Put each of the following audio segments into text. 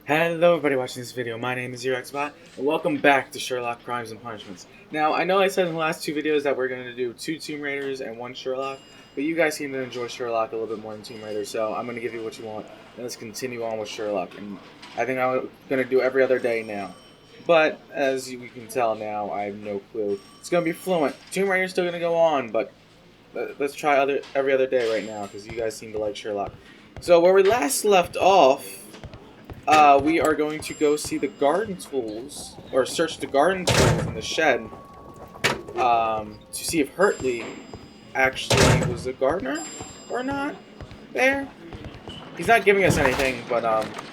Hello everybody watching this video, my name is ZeroXBot, and welcome back to Sherlock Crimes and Punishments. Now, I know I said in the last two videos that we're going to do 2 Tomb Raiders and 1 Sherlock, but you guys seem to enjoy Sherlock a little bit more than Tomb Raider, so I'm going to give you what you want, and let's continue on with Sherlock. And I think I'm going to do every other day now. But, as you can tell now, I have no clue. It's going to be fluent. Tomb Raider's still going to go on, but let's try every other day right now, because you guys seem to like Sherlock. So, where we last left off, we are going to go see the garden tools, or search the garden tools in the shed, to see if Hurtley actually was a gardener or not. There, he's not giving us anything, but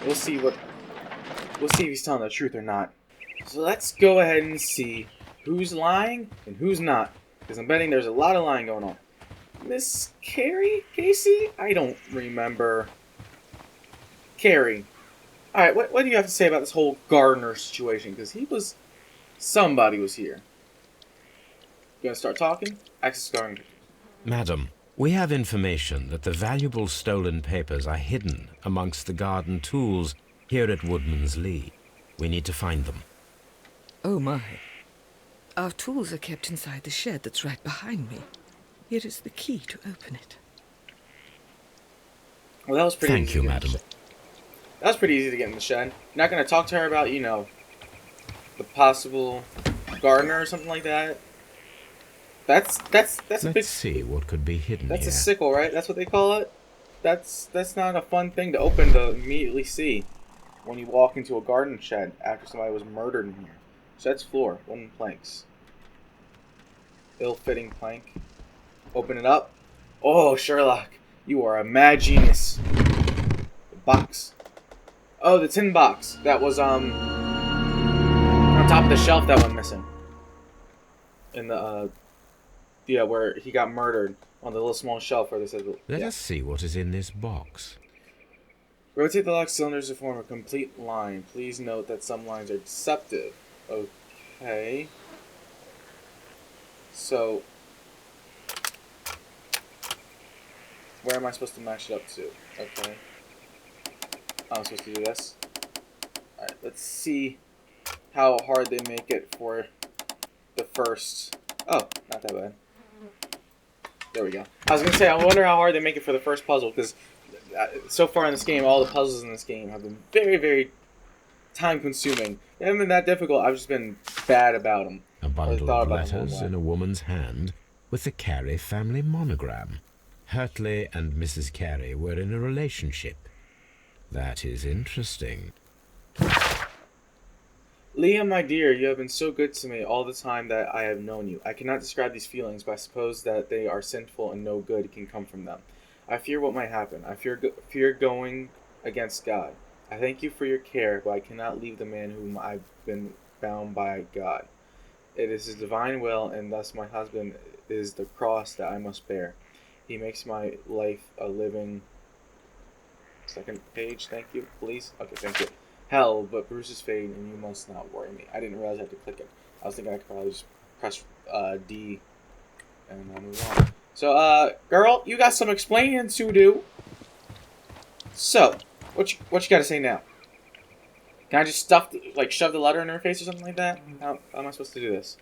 we'll see if he's telling the truth or not. So let's go ahead and see who's lying and who's not, because I'm betting there's a lot of lying going on. Miss Casey? I don't remember. Carrie. Alright, what do you have to say about this whole gardener situation? Because somebody was here. You gonna start talking? Access gardener. Madam, we have information that the valuable stolen papers are hidden amongst the garden tools here at Woodman's Lee. We need to find them. Oh my. Our tools are kept inside the shed that's right behind me. Here is the key to open it. Well, that was pretty easy. Thank you, madam. That was pretty easy to get in the shed. You're not gonna talk to her about, the possible gardener or something like that? That's a big... Let's see what could be hidden That's here. a sickle, right? That's what they call it? That's not a fun thing to open to immediately see when you walk into a garden shed after somebody was murdered in here. Shed's floor, wooden planks. Ill-fitting plank. Open it up. Oh, Sherlock, you are a mad genius. The box. Oh, the tin box that was on top of the shelf that went missing. In the where he got murdered, on the little small shelf where they said. Let us see what is in this box. Rotate the lock cylinders to form a complete line. Please note that some lines are deceptive. Okay. So, where am I supposed to match it up to? Okay. I'm supposed to do this. Alright, let's see how hard they make it for the first... Oh, not that bad. There we go. I was going to say, I wonder how hard they make it for the first puzzle, because so far in this game, all the puzzles in this game have been very, very time-consuming. They haven't been that difficult, I've just been bad about them. A bundle of letters in a woman's hand with the Carey family monogram. Hurtley and Mrs. Carey were in a relationship. That is interesting. Liam, my dear, you have been so good to me all the time that I have known you. I cannot describe these feelings, but I suppose that they are sinful and no good can come from them. I fear what might happen. I fear going against God. I thank you for your care, but I cannot leave the man whom I've been bound by God. It is his divine will, and thus my husband is the cross that I must bear. He makes my life a living... Second page, thank you, please. Okay, thank you. Hell, but bruises fade, and you must not worry me. I didn't realize I had to click it. I was thinking I could probably just press D and move on. So, girl, you got some explaining to do. So, what you got to say now? Can I just shove the letter in her face or something like that? How am I supposed to do this?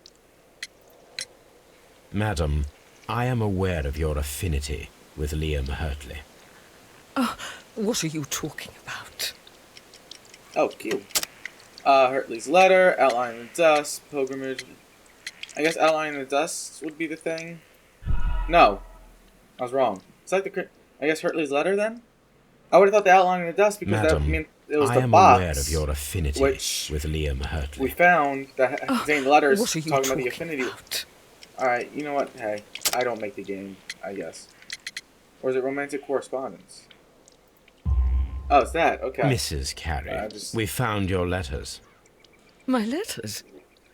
Madam, I am aware of your affinity with Liam Hurtley. Oh, what are you talking about? Oh, cute. Hurtley's letter, outline in the dust, pilgrimage. I guess outline in the dust would be the thing. No, I was wrong. Is that I guess Hurtley's letter then? I would have thought the outline in the dust because Madam, that meant it was I the am box. aware of your affinity with Liam Hurtley. We found that contained letters what are you talking about the affinity. About? Alright, you know what? Hey, I don't make the game, I guess. Or is it romantic correspondence? Oh, it's that. Okay. Mrs. Carey, we found your letters. My letters?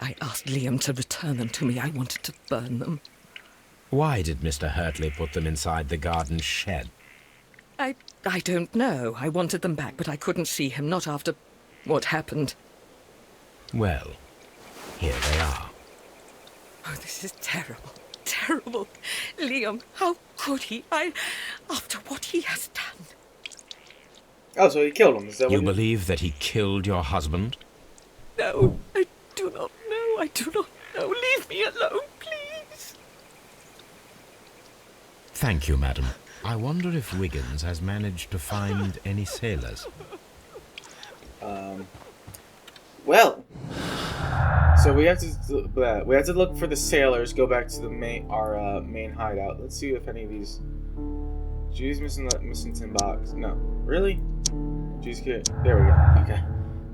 I asked Liam to return them to me. I wanted to burn them. Why did Mr. Hurtley put them inside the garden shed? I don't know. I wanted them back, but I couldn't see him, not after what happened. Well, here they are. Oh, this is terrible. Terrible. Liam, how could he? After what he has done. Oh, so he killed him. Is that You what he... believe that he killed your husband? No, I do not know. I do not know. Leave me alone, please. Thank you, madam. I wonder if Wiggins has managed to find any sailors. Well, so we have to look for the sailors. Go back to the main hideout. Let's see if any of these. Judy's missing tin box. No, really? Judy's good. There we go. Okay,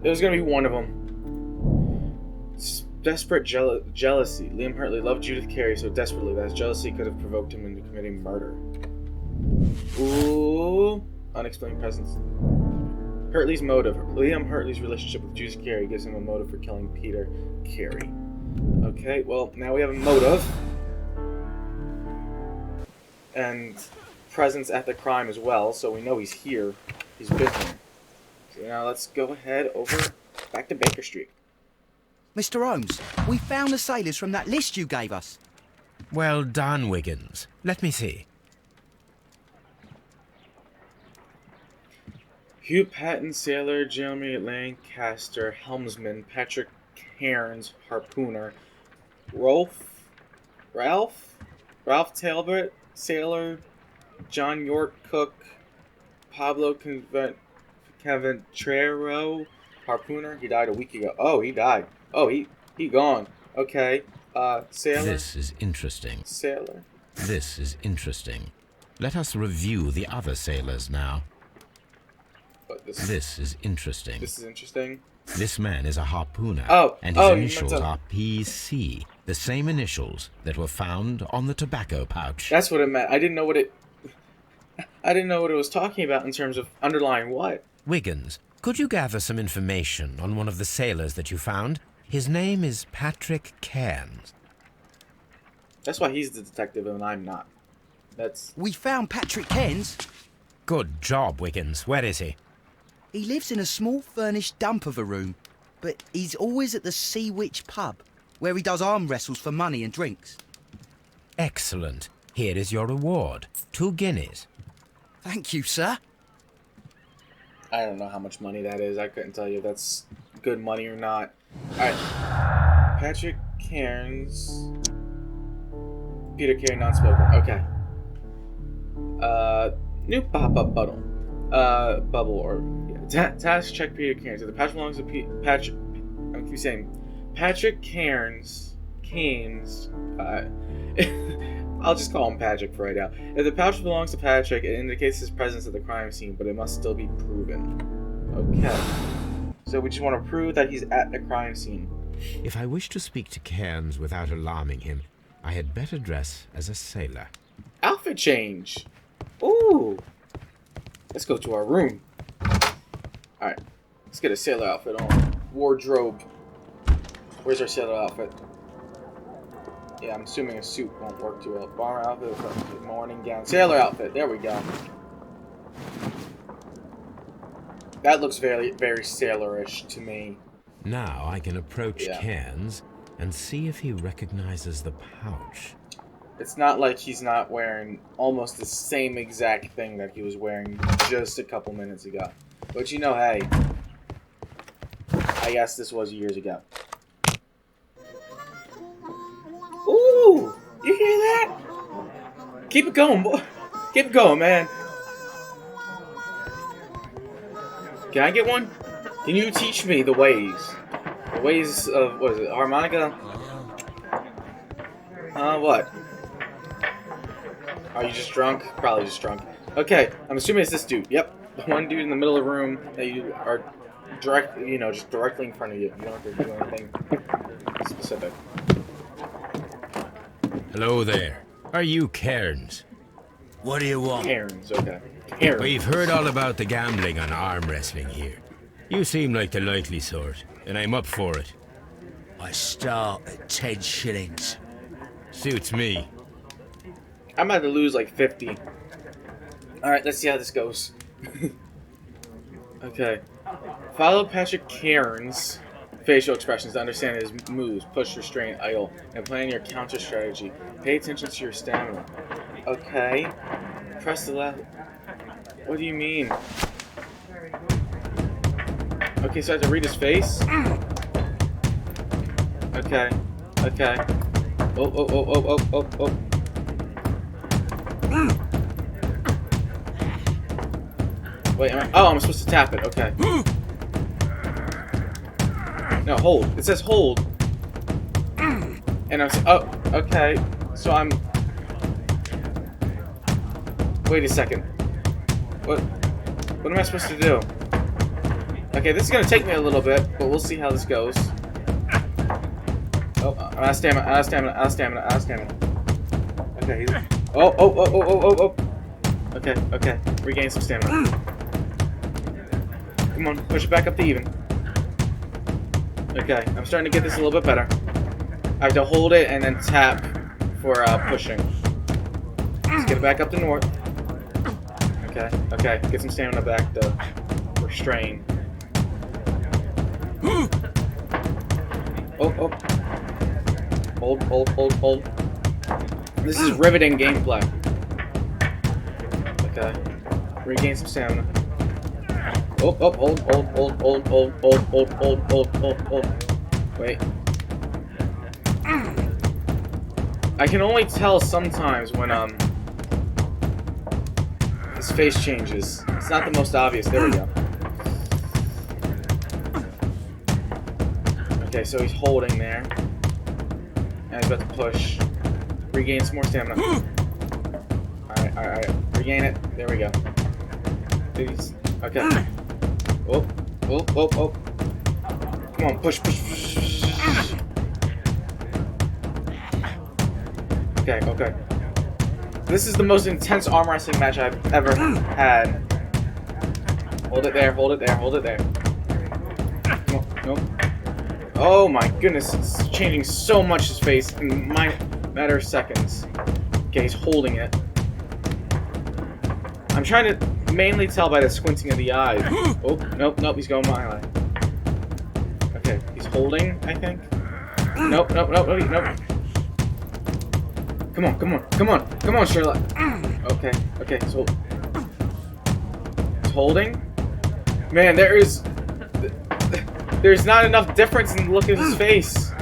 there's gonna be one of them. Desperate jealousy. Liam Hartley loved Judith Carey so desperately that his jealousy could have provoked him into committing murder. Ooh, unexplained presence. Hartley's motive. Liam Hartley's relationship with Judith Carey gives him a motive for killing Peter Carey. Okay, well, now we have a motive. And presence at the crime as well, so we know he's here. He's been here. So now let's go ahead back to Baker Street. Mr. Holmes, we found the sailors from that list you gave us. Well done, Wiggins. Let me see. Hugh Patton, sailor. Jeremy Lancaster, helmsman. Patrick Cairns, harpooner. Ralph Talbot, sailor. John York, cook. Pablo Caventrero, harpooner. He died a week ago. Oh, he died. Oh, he gone. Okay. Sailor. This is interesting. Sailor. This is interesting. Let us review the other sailors now. This is interesting. This is interesting. This man is a harpooner. And his initials are PC. The same initials that were found on the tobacco pouch. That's what it meant. I didn't know what it was talking about in terms of underlying what. Wiggins, could you gather some information on one of the sailors that you found? His name is Patrick Cairns. That's why he's the detective and I'm not. We found Patrick Cairns. Good job, Wiggins. Where is he? He lives in a small furnished dump of a room, but he's always at the Sea Witch pub, where he does arm wrestles for money and drinks. Excellent. Here is your reward. 2 guineas. Thank you, sir. I don't know how much money that is. I couldn't tell you if that's good money or not. Alright. Patrick Cairns. Peter Carey, non-smoker. Okay. New pop-up bubble. Task check Peter Cairns. If the pouch belongs to Patrick... I keep saying... Patrick Cairns... I'll just call him Patrick for right now. If the pouch belongs to Patrick, it indicates his presence at the crime scene, but it must still be proven. Okay. So we just want to prove that he's at the crime scene. If I wish to speak to Cairns without alarming him, I had better dress as a sailor. Outfit change! Ooh! Let's go to our room. Alright. Let's get a sailor outfit on. Wardrobe. Where's our sailor outfit? Yeah, I'm assuming a suit won't work too well. Bomber outfit, morning gown. Sailor outfit. There we go. That looks very, very sailorish to me. Now I can approach Cairns and see if he recognizes the pouch. It's not like he's not wearing almost the same exact thing that he was wearing just a couple minutes ago. But you know, hey, I guess this was years ago. Ooh! You hear that? Keep it going, boy. Keep it going, man. Can I get one? Can you teach me the ways? The ways of, what is it, harmonica? What? Are you just drunk? Probably just drunk. Okay, I'm assuming it's this dude. Yep. The one dude in the middle of the room that you are just directly in front of you. You don't have to do anything specific. Hello there. Are you Cairns? What do you want? Cairns, okay. Cairns. We've heard all about the gambling on arm wrestling here. You seem like the likely sort, and I'm up for it. I start at 10 shillings. Suits me. I'm about to lose like 50. Alright, let's see how this goes. Okay. Follow Patrick Cairns' facial expressions to understand his moves, push, restrain, idle, and plan your counter strategy. Pay attention to your stamina. Okay. Press the left. What do you mean? Okay, so I have to read his face. Okay. Okay. Oh, oh, oh, oh, oh, oh, oh. Wait, I'm supposed to tap it. Okay. No, hold. It says hold. And oh, okay. So I'm... Wait a second. What am I supposed to do? Okay, this is gonna take me a little bit, but we'll see how this goes. Oh, I'm out of stamina, out of stamina, out of stamina, out of stamina. Okay, he's... Oh, oh, oh, oh, oh, oh, oh. Okay, okay. Regain some stamina. Come on, push it back up to even. Okay, I'm starting to get this a little bit better. I have to hold it and then tap for pushing. Let's get it back up to north. Okay, okay. Get some stamina back to restrain. Oh, oh. Hold, hold, hold, hold. This is riveting gameplay. Okay. Regain some stamina. Oh, oh, hold, hold, hold, hold, hold, hold, hold, hold, hold, hold, hold. Wait. I can only tell sometimes when, his face changes. It's not the most obvious. There we go. Okay, so he's holding there. And he's about to push. Regain some more stamina. Alright, alright, alright. Regain it. There we go. Okay. Oh, oh, oh, oh. Come on, push, push, push. Okay, okay. This is the most intense arm wrestling match I've ever had. Hold it there, hold it there, hold it there. Nope, nope. Oh my goodness, it's changing so much his face in a matter of seconds. Okay, he's holding it. I'm trying to mainly tell by the squinting of the eyes. Oh, nope, nope, he's going my way. Okay, he's holding, I think. Nope, nope, nope, nope, nope. Come on, come on, come on, come on, Sherlock. Okay, okay, so he's holding. Man, there's not enough difference in the look of his face.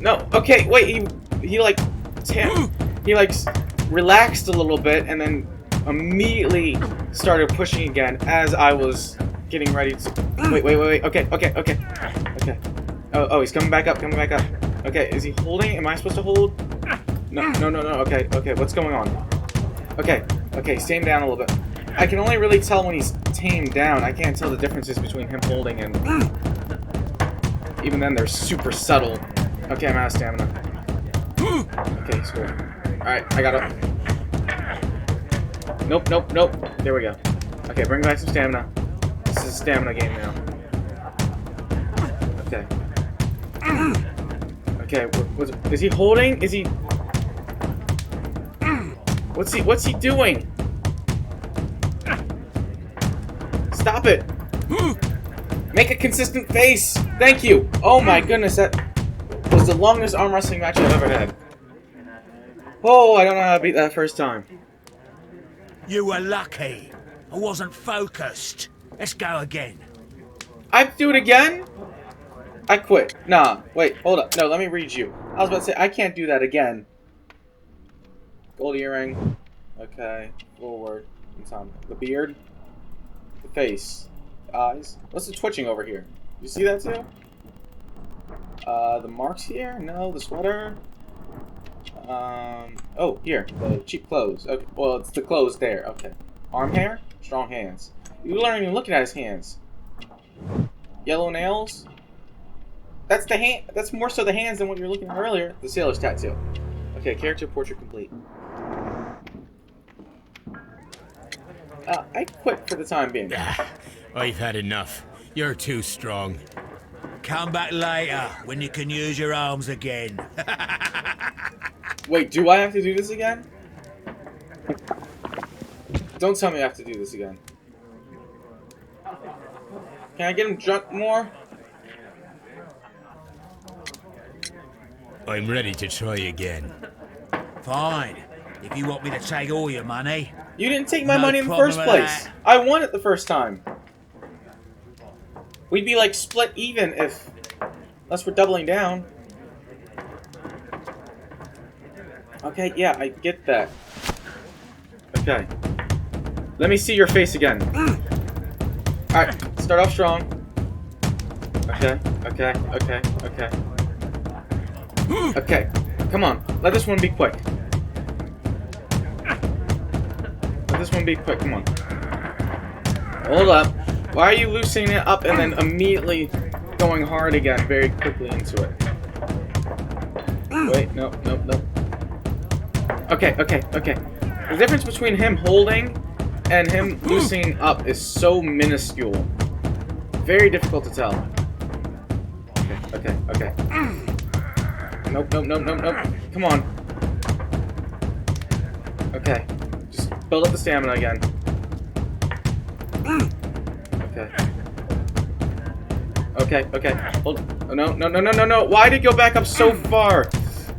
No, okay, wait, he like relaxed a little bit and then immediately started pushing again as I was getting ready to... Wait, okay. Oh, he's coming back up, Okay, is he holding? Am I supposed to hold? No, okay, what's going on? Okay, he's tamed down a little bit. I can only really tell when he's tamed down. I can't tell the differences between him holding and... Even then, they're super subtle. Okay, I'm out of stamina. Okay, he's cool. Alright, I got it. Nope. There we go. Okay, bring back some stamina. This is a stamina game now. Okay. Okay, is he holding? Is he... What's he doing? Stop it! Make a consistent face! Thank you! Oh my goodness, that was the longest arm wrestling match I've ever had. Oh, I don't know how to beat that first time. You were lucky. I wasn't focused. Let's go again. I have to do it again? I quit. Nah, wait, hold up. No, let me read you. I was about to say, I can't do that again. Gold earring. Okay. Forward. The beard. The face. The eyes. What's the twitching over here? You see that too? The marks here? No, the sweater. Oh, here. The cheap clothes. Okay. Well, it's the clothes there. Okay. Arm hair? Strong hands. You aren't even looking at his hands. Yellow nails? That's the hand. That's more so the hands than what you were looking at earlier. The sailor's tattoo. Okay, character portrait complete. I quit for the time being. I've had enough. You're too strong. Come back later when you can use your arms again. Wait, do I have to do this again? Don't tell me I have to do this again. Can I get him drunk more? I'm ready to try again. Fine. If you want me to take all your money, You didn't take my No money in the problem first with place. that. I won it the first time. We'd be like split even if... Unless we're doubling down. Okay, yeah, I get that. Okay. Let me see your face again. Alright, start off strong. Okay, okay, okay, okay. Okay, come on. Let this one be quick. Let this one be quick, come on. Hold up. Why are you loosening it up and then immediately going hard again very quickly into it? Wait, no, no, no. Okay, okay, okay. The difference between him holding and him loosening up is so minuscule. Very difficult to tell. Okay, okay, okay. Nope, nope, nope, nope, nope. Come on. Okay. Just build up the stamina again. Okay. Okay, okay. Hold. Oh, no, no, no, no, no, no. Why did it go back up so far?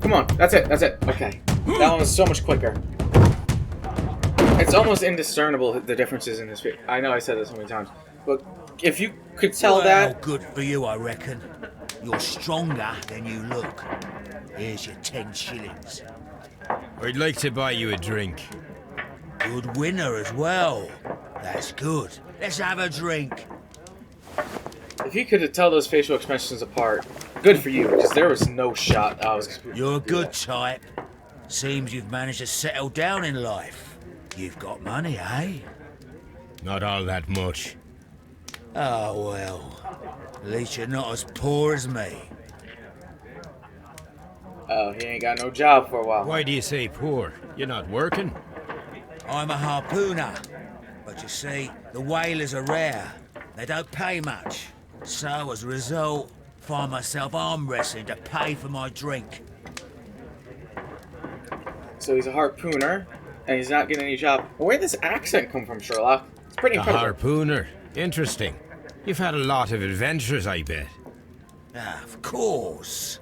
Come on. That's it. That's it. Okay. That one was so much quicker. It's almost indiscernible, the differences in this video. I know I said this so many times. But if you could tell Well, that... good for you, I reckon. You're stronger than you look. Here's your 10 shillings. I'd like to buy you a drink. Good winner as well. That's good. Let's have a drink. If you could tell those facial expressions apart, good for you, because there was no shot I was... You're a good type. Seems you've managed to settle down in life. You've got money, eh? Not all that much. Oh, well. At least you're not as poor as me. Oh, he ain't got no job for a while. Why do you say poor? You're not working? I'm a harpooner. But you see, the whalers are rare. They don't pay much. So, as a result, find myself arm wrestling to pay for my drink. So he's a harpooner, and he's not getting any job. Where'd this accent come from, Sherlock? It's pretty A incredible. harpooner. Interesting. You've had a lot of adventures, I bet. Ah, of course.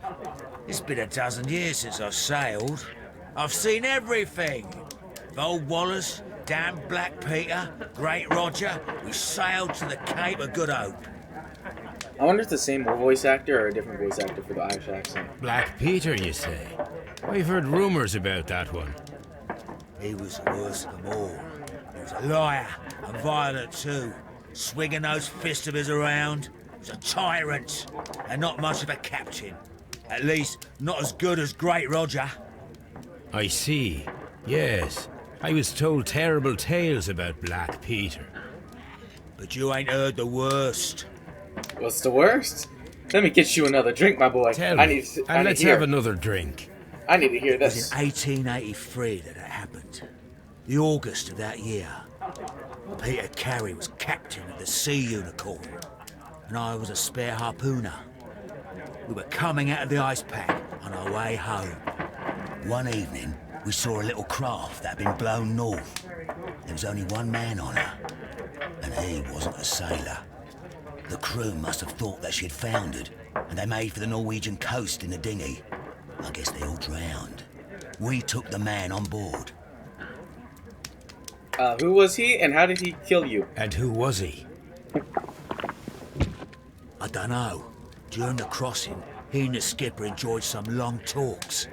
It's been a dozen years since I've sailed. I've seen everything. Old Wallace, damn Black Peter, Great Roger. We sailed to the Cape of Good Hope. I wonder if it's the same voice actor or a different voice actor for the Irish accent. Black Peter, you say? I've heard rumors about that one. He was the worst of them all. He was a liar, and violent too. Swinging those fists of his around. He was a tyrant, and not much of a captain. At least, not as good as Great Roger. I see. Yes. I was told terrible tales about Black Peter. But you ain't heard the worst. What's the worst? Let me get you another drink, my boy. Tell I me, need to, and let's hear. have another drink. I need to hear It was this. in 1883 that it happened. The August of that year. Peter Carey was captain of the Sea Unicorn, and I was a spare harpooner. We were coming out of the ice pack on our way home. One evening, we saw a little craft that had been blown north. There was only one man on her, and he wasn't a sailor. The crew must have thought that she'd foundered, and they made for the Norwegian coast in the dinghy. I guess they all drowned. We took the man on board. Who was he, and how did he kill you? And who was he? I dunno. During the crossing, he and the skipper enjoyed some long talks.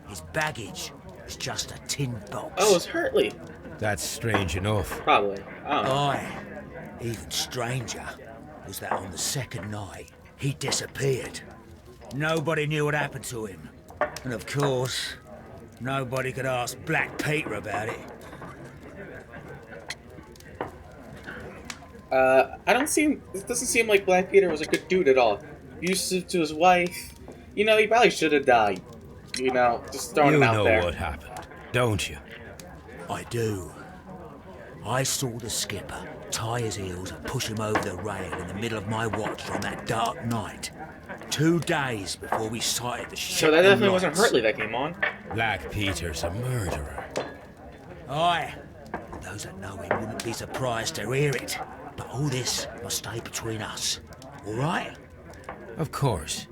His baggage was just a tin box. Oh, it's Hurtley. That's strange enough. Probably. I don't know. Aye. Even stranger was that on the second night, he disappeared. Nobody knew what happened to him. And of course, nobody could ask Black Peter about it. It doesn't seem like Black Peter was a good dude at all. Abusive to his wife. You know, he probably should have died. You know, just throwing You him out know there. what happened, don't you? I do. I saw the skipper tie his heels and push him over the rail in the middle of my watch on that dark night. 2 days before we sighted the ship. So that definitely lights. wasn't Hurtley that came on. Black Peter's a murderer. Aye. And those that know him wouldn't be surprised to hear it. But all this must stay between us. All right? Of course.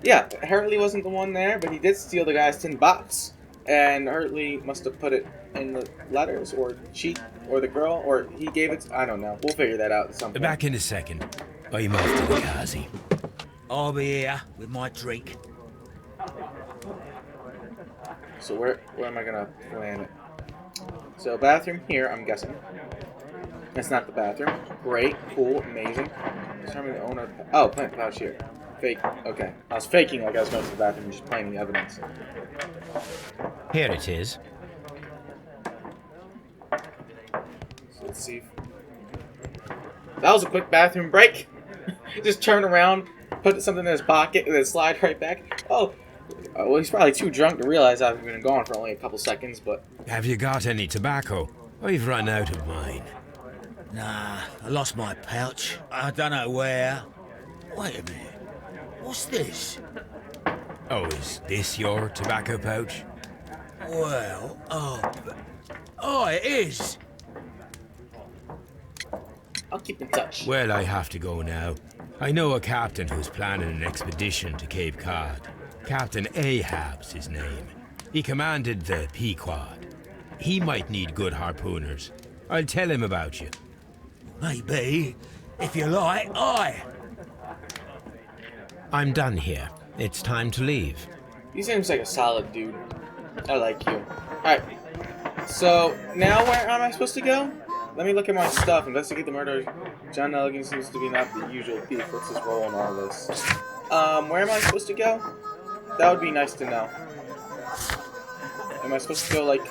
Yeah, Hartley wasn't the one there, but he did steal the guy's tin box. And Hartley must have put it in the letters, or cheat, or the girl, or he gave it to, I don't know. We'll figure that out at some point. Back in a second. I'm off to the Kazi. I'll be here with my drink. So where am I gonna plan it? So bathroom here, I'm guessing. That's not the bathroom. Great, cool, amazing. Determine the owner. Oh, plant pouch here. Fake. Okay. I was faking like I was going to the bathroom and just playing the evidence. Here it is. So let's see. That was a quick bathroom break. Just turn around, put something in his pocket, and then slide right back. Oh, well, he's probably too drunk to realize I've been gone for only a couple seconds, but... Have you got any tobacco? I've run out of mine. Nah, I lost my pouch. I don't know where. Wait a minute. What's this? Oh, is this your tobacco pouch? Well, oh, it is. I'll keep in touch. Well, I have to go now. I know a captain who's planning an expedition to Cape Cod. Captain Ahab's his name. He commanded the Pequod. He might need good harpooners. I'll tell him about you. Maybe. If you like, aye. I'm done here. It's time to leave. He seems like a solid dude. I like you. Alright. So, now where am I supposed to go? Let me look at my stuff. Investigate the murder. John Nelligan seems to be not the usual thief. What's his role in all this? Where am I supposed to go? That would be nice to know. Am I supposed to go, like,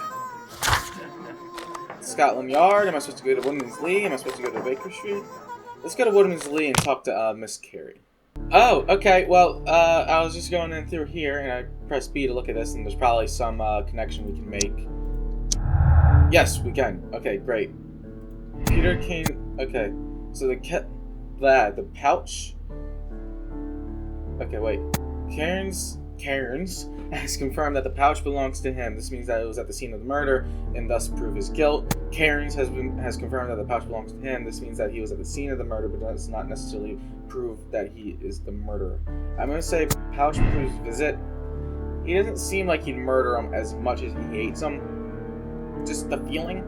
Scotland Yard? Am I supposed to go to Woodman's Lee? Am I supposed to go to Baker Street? Let's go to Woodman's Lee and talk to, Miss Carey. Oh, okay, well, I was just going in through here, and I pressed B to look at this, and there's probably some, connection we can make. Yes, we can. Okay, great. Peter came... Okay, so the pouch... Okay, wait. Cairns has confirmed that the pouch belongs to him. This means that it was at the scene of the murder, and thus prove his guilt. Cairns has confirmed that the pouch belongs to him. This means that he was at the scene of the murder, but does not necessarily prove that he is the murderer. I'm going to say pouch proves visit. He doesn't seem like he'd murder him as much as he hates him. Just the feeling.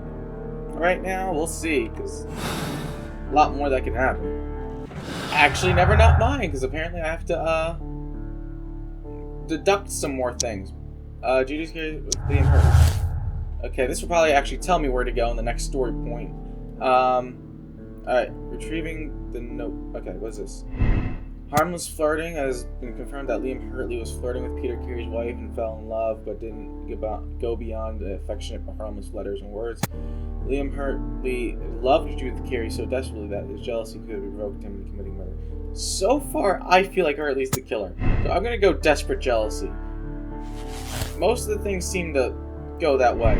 Right now, we'll see, because a lot more that can happen. Actually, never not mine, because apparently I have to, deduct some more things. Judy's here with Liam Hurt. Okay, this will probably actually tell me where to go in the next story point. Alright, retrieving the note. Okay, what is this? Harmless flirting has been confirmed that Liam Hurtley was flirting with Peter Carey's wife and fell in love, but didn't go beyond the affectionate but harmless letters and words. Liam Hurtley loved Judith Carey so desperately that his jealousy could have provoked him into committing murder. So far, I feel like Hurtley's the killer. So I'm gonna go desperate jealousy. Most of the things seem to go that way.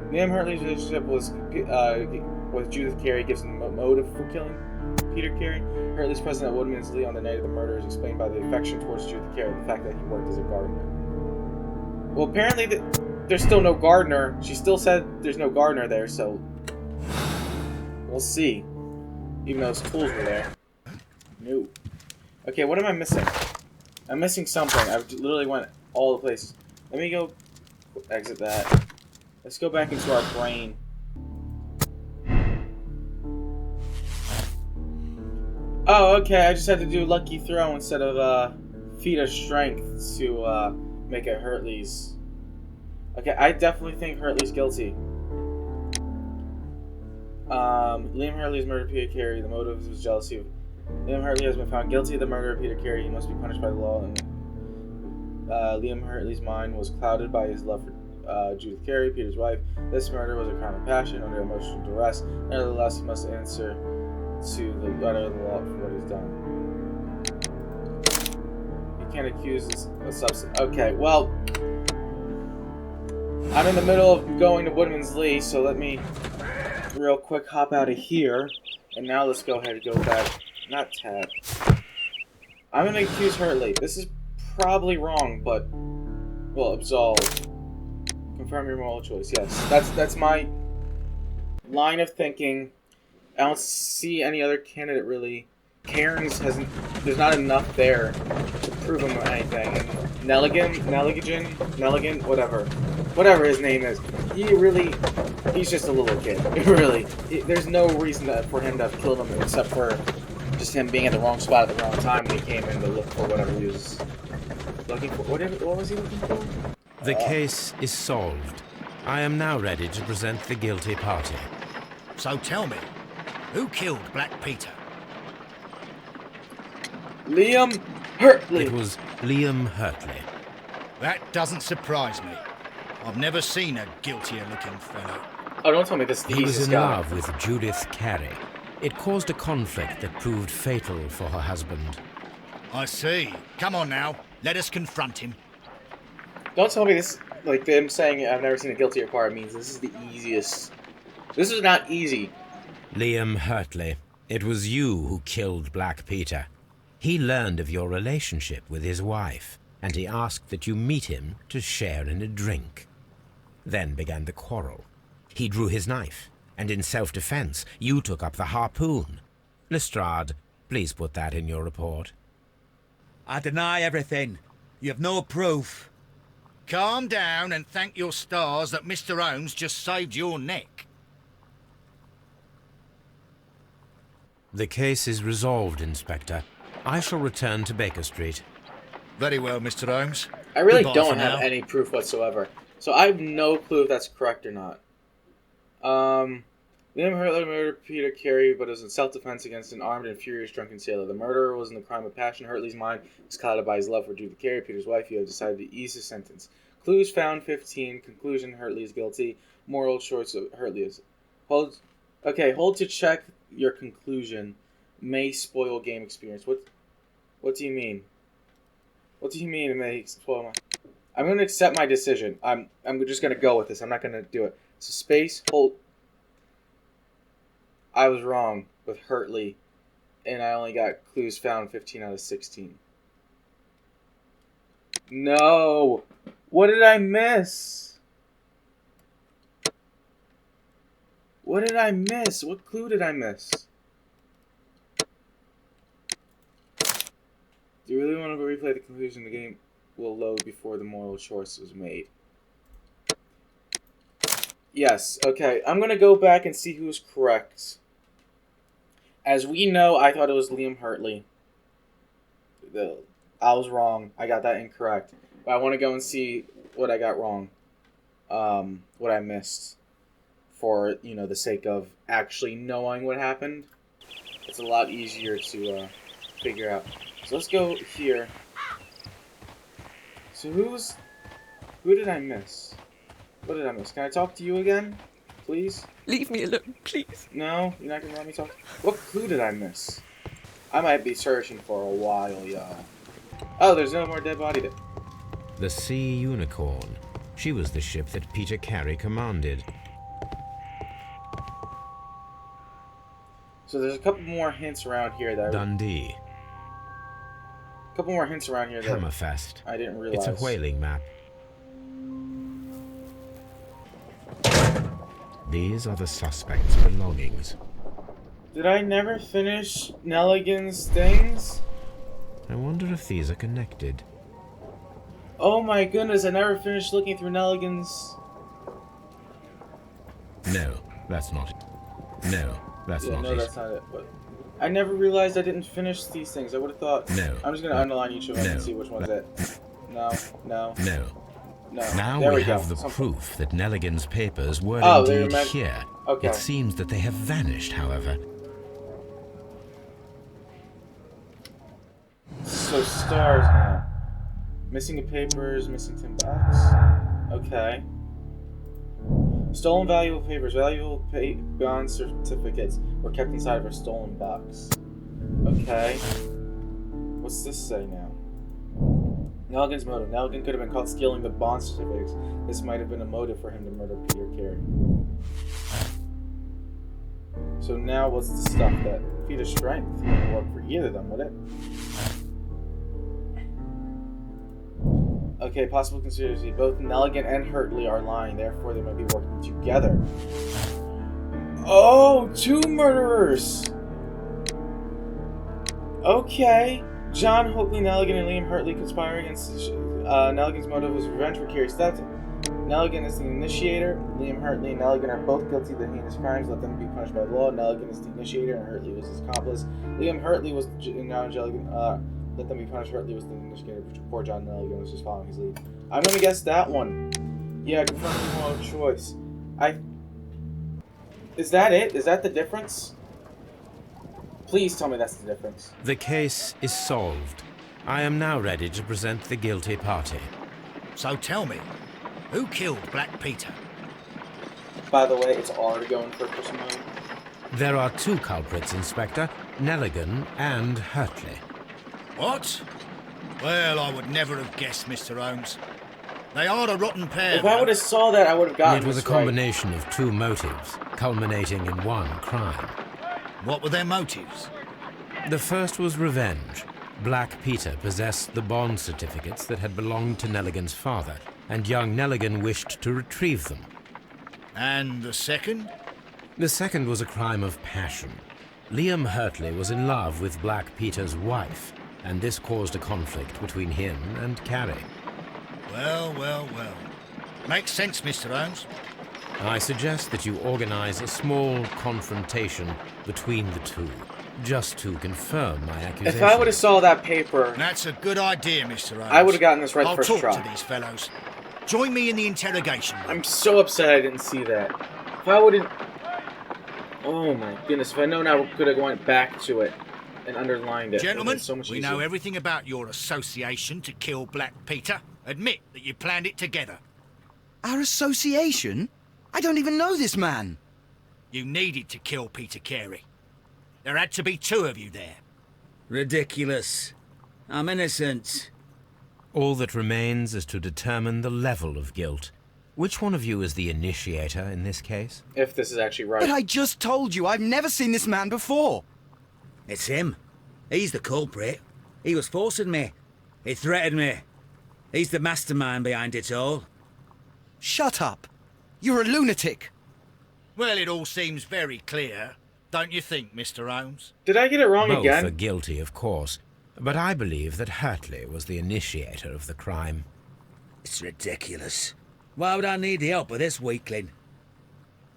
Liam Hurtley's relationship with Judith Carey gives him a motive for killing Peter Carey. Hurtley's presence at Woodman's Lee on the night of the murder is explained by the affection towards Judith Carey, the fact that he worked as a gardener. Well, apparently there's still no gardener. She still said there's no gardener there, so we'll see. Even though his tools were there. No. Okay, what am I missing? I'm missing something. I literally went all the places. Let me go exit that. Let's go back into our brain. Oh, okay, I just had to do lucky throw instead of feat of strength to make it Hurtley's. Okay, I definitely think Hurtley's guilty. Liam Hurtley's murdered Peter Carey. The motive was jealousy of... Liam Hurtley has been found guilty of the murder of Peter Carey. He must be punished by the law. And Liam Hurtley's mind was clouded by his love for Judith Carey, Peter's wife. This murder was a crime of passion under emotional duress. Nevertheless, he must answer to the letter of the law for what he's done. You can't accuse a substance. Okay, well, I'm in the middle of going to Woodman's Lee, so let me real quick hop out of here. And now let's go ahead and go back. Not tab. I'm gonna accuse Hurtley. This is probably wrong, but well, absolve. Confirm your moral choice. Yes, that's my line of thinking. I don't see any other candidate really. Cairns hasn't. There's not enough there prove him anything. And Nelligan, whatever his name is, he's just a little kid. Really, there's no reason for him to have killed him except for just him being at the wrong spot at the wrong time when he came in to look for whatever he was looking for. What was he looking for? The case is solved. I am now ready to present the guilty party. So tell me, who killed Black Peter? Liam Hurtley. It was Liam Hurtley. That doesn't surprise me. I've never seen a guiltier-looking fellow. Oh, don't tell me this is the He was easiest in guy. love with Judith Carey. It caused a conflict that proved fatal for her husband. I see. Come on now, let us confront him. Don't tell me this, like them saying I've never seen a guiltier part means this is the easiest. This is not easy. Liam Hurtley, it was you who killed Black Peter. He learned of your relationship with his wife, and he asked that you meet him to share in a drink. Then began the quarrel. He drew his knife, and in self-defense, you took up the harpoon. Lestrade, please put that in your report. I deny everything. You have no proof. Calm down and thank your stars that Mr. Holmes just saved your neck. The case is resolved, Inspector. I shall return to Baker Street. Very well, Mr. Holmes. I really Goodbye don't for have now. any proof whatsoever, so I have no clue if that's correct or not. Liam Hurtley murdered Peter Carey, but it was in self-defense against an armed and furious drunken sailor. The murderer was in the crime of passion. Hurtley's mind was clouded by his love for Judith Carey, Peter's wife. You have decided to ease his sentence. Clues found 15. Conclusion: Hurtley is guilty. Moral choice of Hurtley is hold to check your conclusion. May spoil game experience. What do you mean? What do you mean it may spoil my? I'm going to accept my decision. I'm just going to go with this. I'm not going to do it. So space hold. I was wrong with Hurtley, and I only got clues found 15 out of 16. No! What did I miss? What did I miss? What clue did I miss? Do you really want to replay the conclusion? The game will load before the moral choice is made. Yes, okay. I'm going to go back and see who's correct. As we know, I thought it was Liam Hurtley. I was wrong. I got that incorrect. But I want to go and see what I got wrong. What I missed. For, the sake of actually knowing what happened. It's a lot easier to figure out. So let's go here. So who did I miss? What did I miss? Can I talk to you again? Please? Leave me alone, please. No? You're not gonna let me talk? What clue did I miss? I might be searching for a while, y'all. Oh, there's no more dead body there. The Sea Unicorn. She was the ship that Peter Carey commanded. So there's a couple more hints around here that Dundee. Hammerfest. I didn't realize. It's a whaling map. These are the suspect's belongings. Did I never finish Nelligan's things? I wonder if these are connected. Oh my goodness, I never finished looking through Nelligan's... No, that's not it. No, that's not it. That's not it. But I never realized I didn't finish these things. I would have thought... No. I'm just going to underline each of them and see which one's it. No. No. No. Now there we go. have the proof that Nelligan's papers were they indeed were here. Okay. It seems that they have vanished, however. So stars now. Missing the papers, missing 10 bucks. Okay. Stolen valuable papers, valuable bond certificates were kept inside of a stolen box. Okay. What's this say now? Nelligan's motive. Nelligan could have been caught stealing the bond certificates. This might have been a motive for him to murder Peter Carey. So now what's the stuff that feat of strength? It wouldn't work for either of them, would it? Okay, possible conspiracy. Both Nelligan and Hurtley are lying, therefore they might be working together. Oh, two murderers! Okay. John Hoakley, Nelligan, and Liam Hartley conspire against Nelligan's motive was revenge for Carrie Stepton. Nelligan is the initiator. Liam Hartley and Nelligan are both guilty of the heinous crimes. Let them be punished by law. Nelligan is the initiator, and Hartley was his accomplice. Liam Hartley was now Nelligan. Let them be punished. Hartley was the initiator. Poor John Nelligan was just following his lead. I'm gonna guess that one. Yeah, confirmed moral choice. Is that it? Is that the difference? Please tell me that's the difference. The case is solved. I am now ready to present the guilty party. So tell me, who killed Black Peter? By the way, it's already going for person mode. There are two culprits, Inspector, Nelligan and Hartley. What? Well, I would never have guessed, Mr. Holmes. They are a rotten pair. If I would have saw that, I would have gotten It was a this right. combination of two motives, culminating in one crime. What were their motives? The first was revenge. Black Peter possessed the bond certificates that had belonged to Nelligan's father, and young Nelligan wished to retrieve them. And the second? The second was a crime of passion. Liam Hartley was in love with Black Peter's wife, and this caused a conflict between him and Carrie. Well, well, well. Makes sense, Mr. Holmes. I suggest that you organize a small confrontation between the two, just to confirm my accusation. If I would have saw that paper, That's a good idea, Mr. Holmes. I would have gotten this right I'll the first talk try. to these fellows. Join me in the interrogation room. I'm so upset I didn't see that. If I wouldn't... Oh my goodness, if I'd known, I could have went back to it and underlined it. Gentlemen, so much we easier. know everything about your association to kill Black Peter. Admit that you planned it together. Our association? I don't even know this man. You needed to kill Peter Carey. There had to be two of you there. Ridiculous. I'm innocent. All that remains is to determine the level of guilt. Which one of you is the initiator in this case? If this is actually right. But I just told you, I've never seen this man before. It's him. He's the culprit. He was forcing me. He threatened me. He's the mastermind behind it all. Shut up. You're a lunatic. Well, it all seems very clear, don't you think, Mr. Holmes? Did I get it wrong Both again? are guilty, of course, but I believe that Hartley was the initiator of the crime. It's ridiculous. Why would I need the help of this weakling?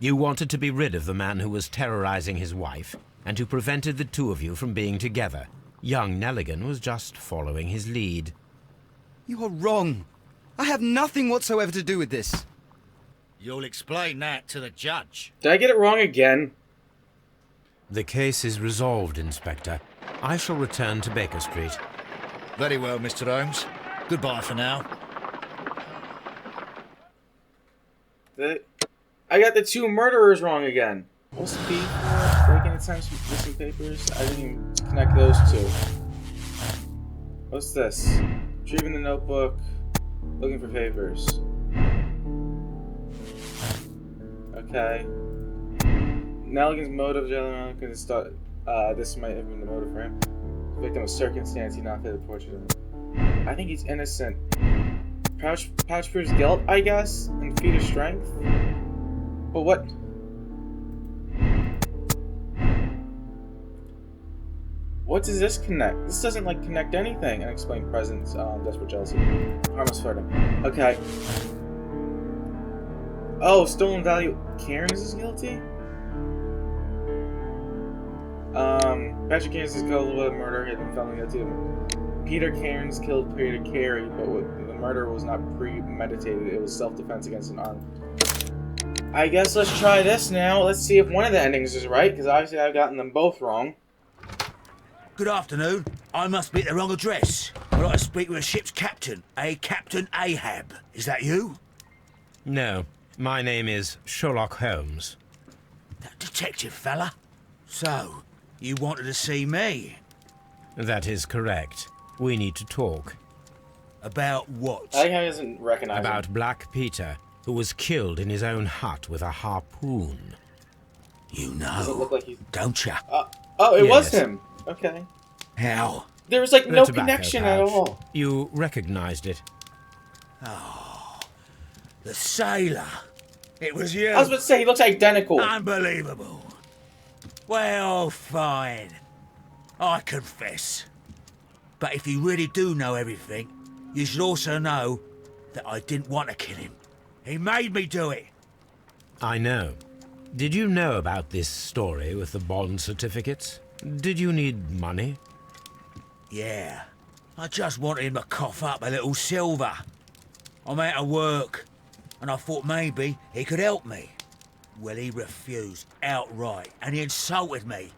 You wanted to be rid of the man who was terrorizing his wife, and who prevented the two of you from being together. Young Nelligan was just following his lead. You are wrong. I have nothing whatsoever to do with this. You'll explain that to the judge. Did I get it wrong again? The case is resolved, Inspector. I shall return to Baker Street. Very well, Mr. Holmes. Goodbye for now. I got the two murderers wrong again. What's the beef? Breaking the times with missing papers? I didn't even connect those two. What's this? Retrieving the notebook. Looking for papers. Okay. Nelligan's motive, this might have been the motive for him. The victim was circumstance, he not fit the portrait of him. I think he's innocent. Pouch proves guilt, I guess, and feat of strength. But what? What does this connect? This doesn't like connect anything. Unexplained presence, desperate jealousy, harmless flirting. Okay. Oh, stolen value. Cairns is guilty. Patrick Cairns is guilty of murder. He had been found guilty of Peter Cairns killed Peter Carey, but the murder was not premeditated. It was self-defense against an armed. I guess let's try this now. Let's see if one of the endings is right, because obviously I've gotten them both wrong. Good afternoon. I must be at the wrong address. I'd like to speak with a ship's captain, a Captain Ahab. Is that you? No, my name is Sherlock Holmes. That detective fella? So, you wanted to see me? That is correct. We need to talk. About what? I doesn't recognize him. About Black Peter, who was killed in his own hut with a harpoon. You Does it know, look like he's... don't ya? Oh, it was Yes. him. Okay. How? There was like no The tobacco connection at pouch. all. You recognized it. The sailor. It was you. I was about to say, he looks identical. Unbelievable. Well, fine. I confess. But if you really do know everything, you should also know that I didn't want to kill him. He made me do it. I know. Did you know about this story with the bond certificates? Did you need money? Yeah. I just wanted him to cough up a little silver. I'm out of work, and I thought maybe he could help me. Well, he refused outright, and he insulted me.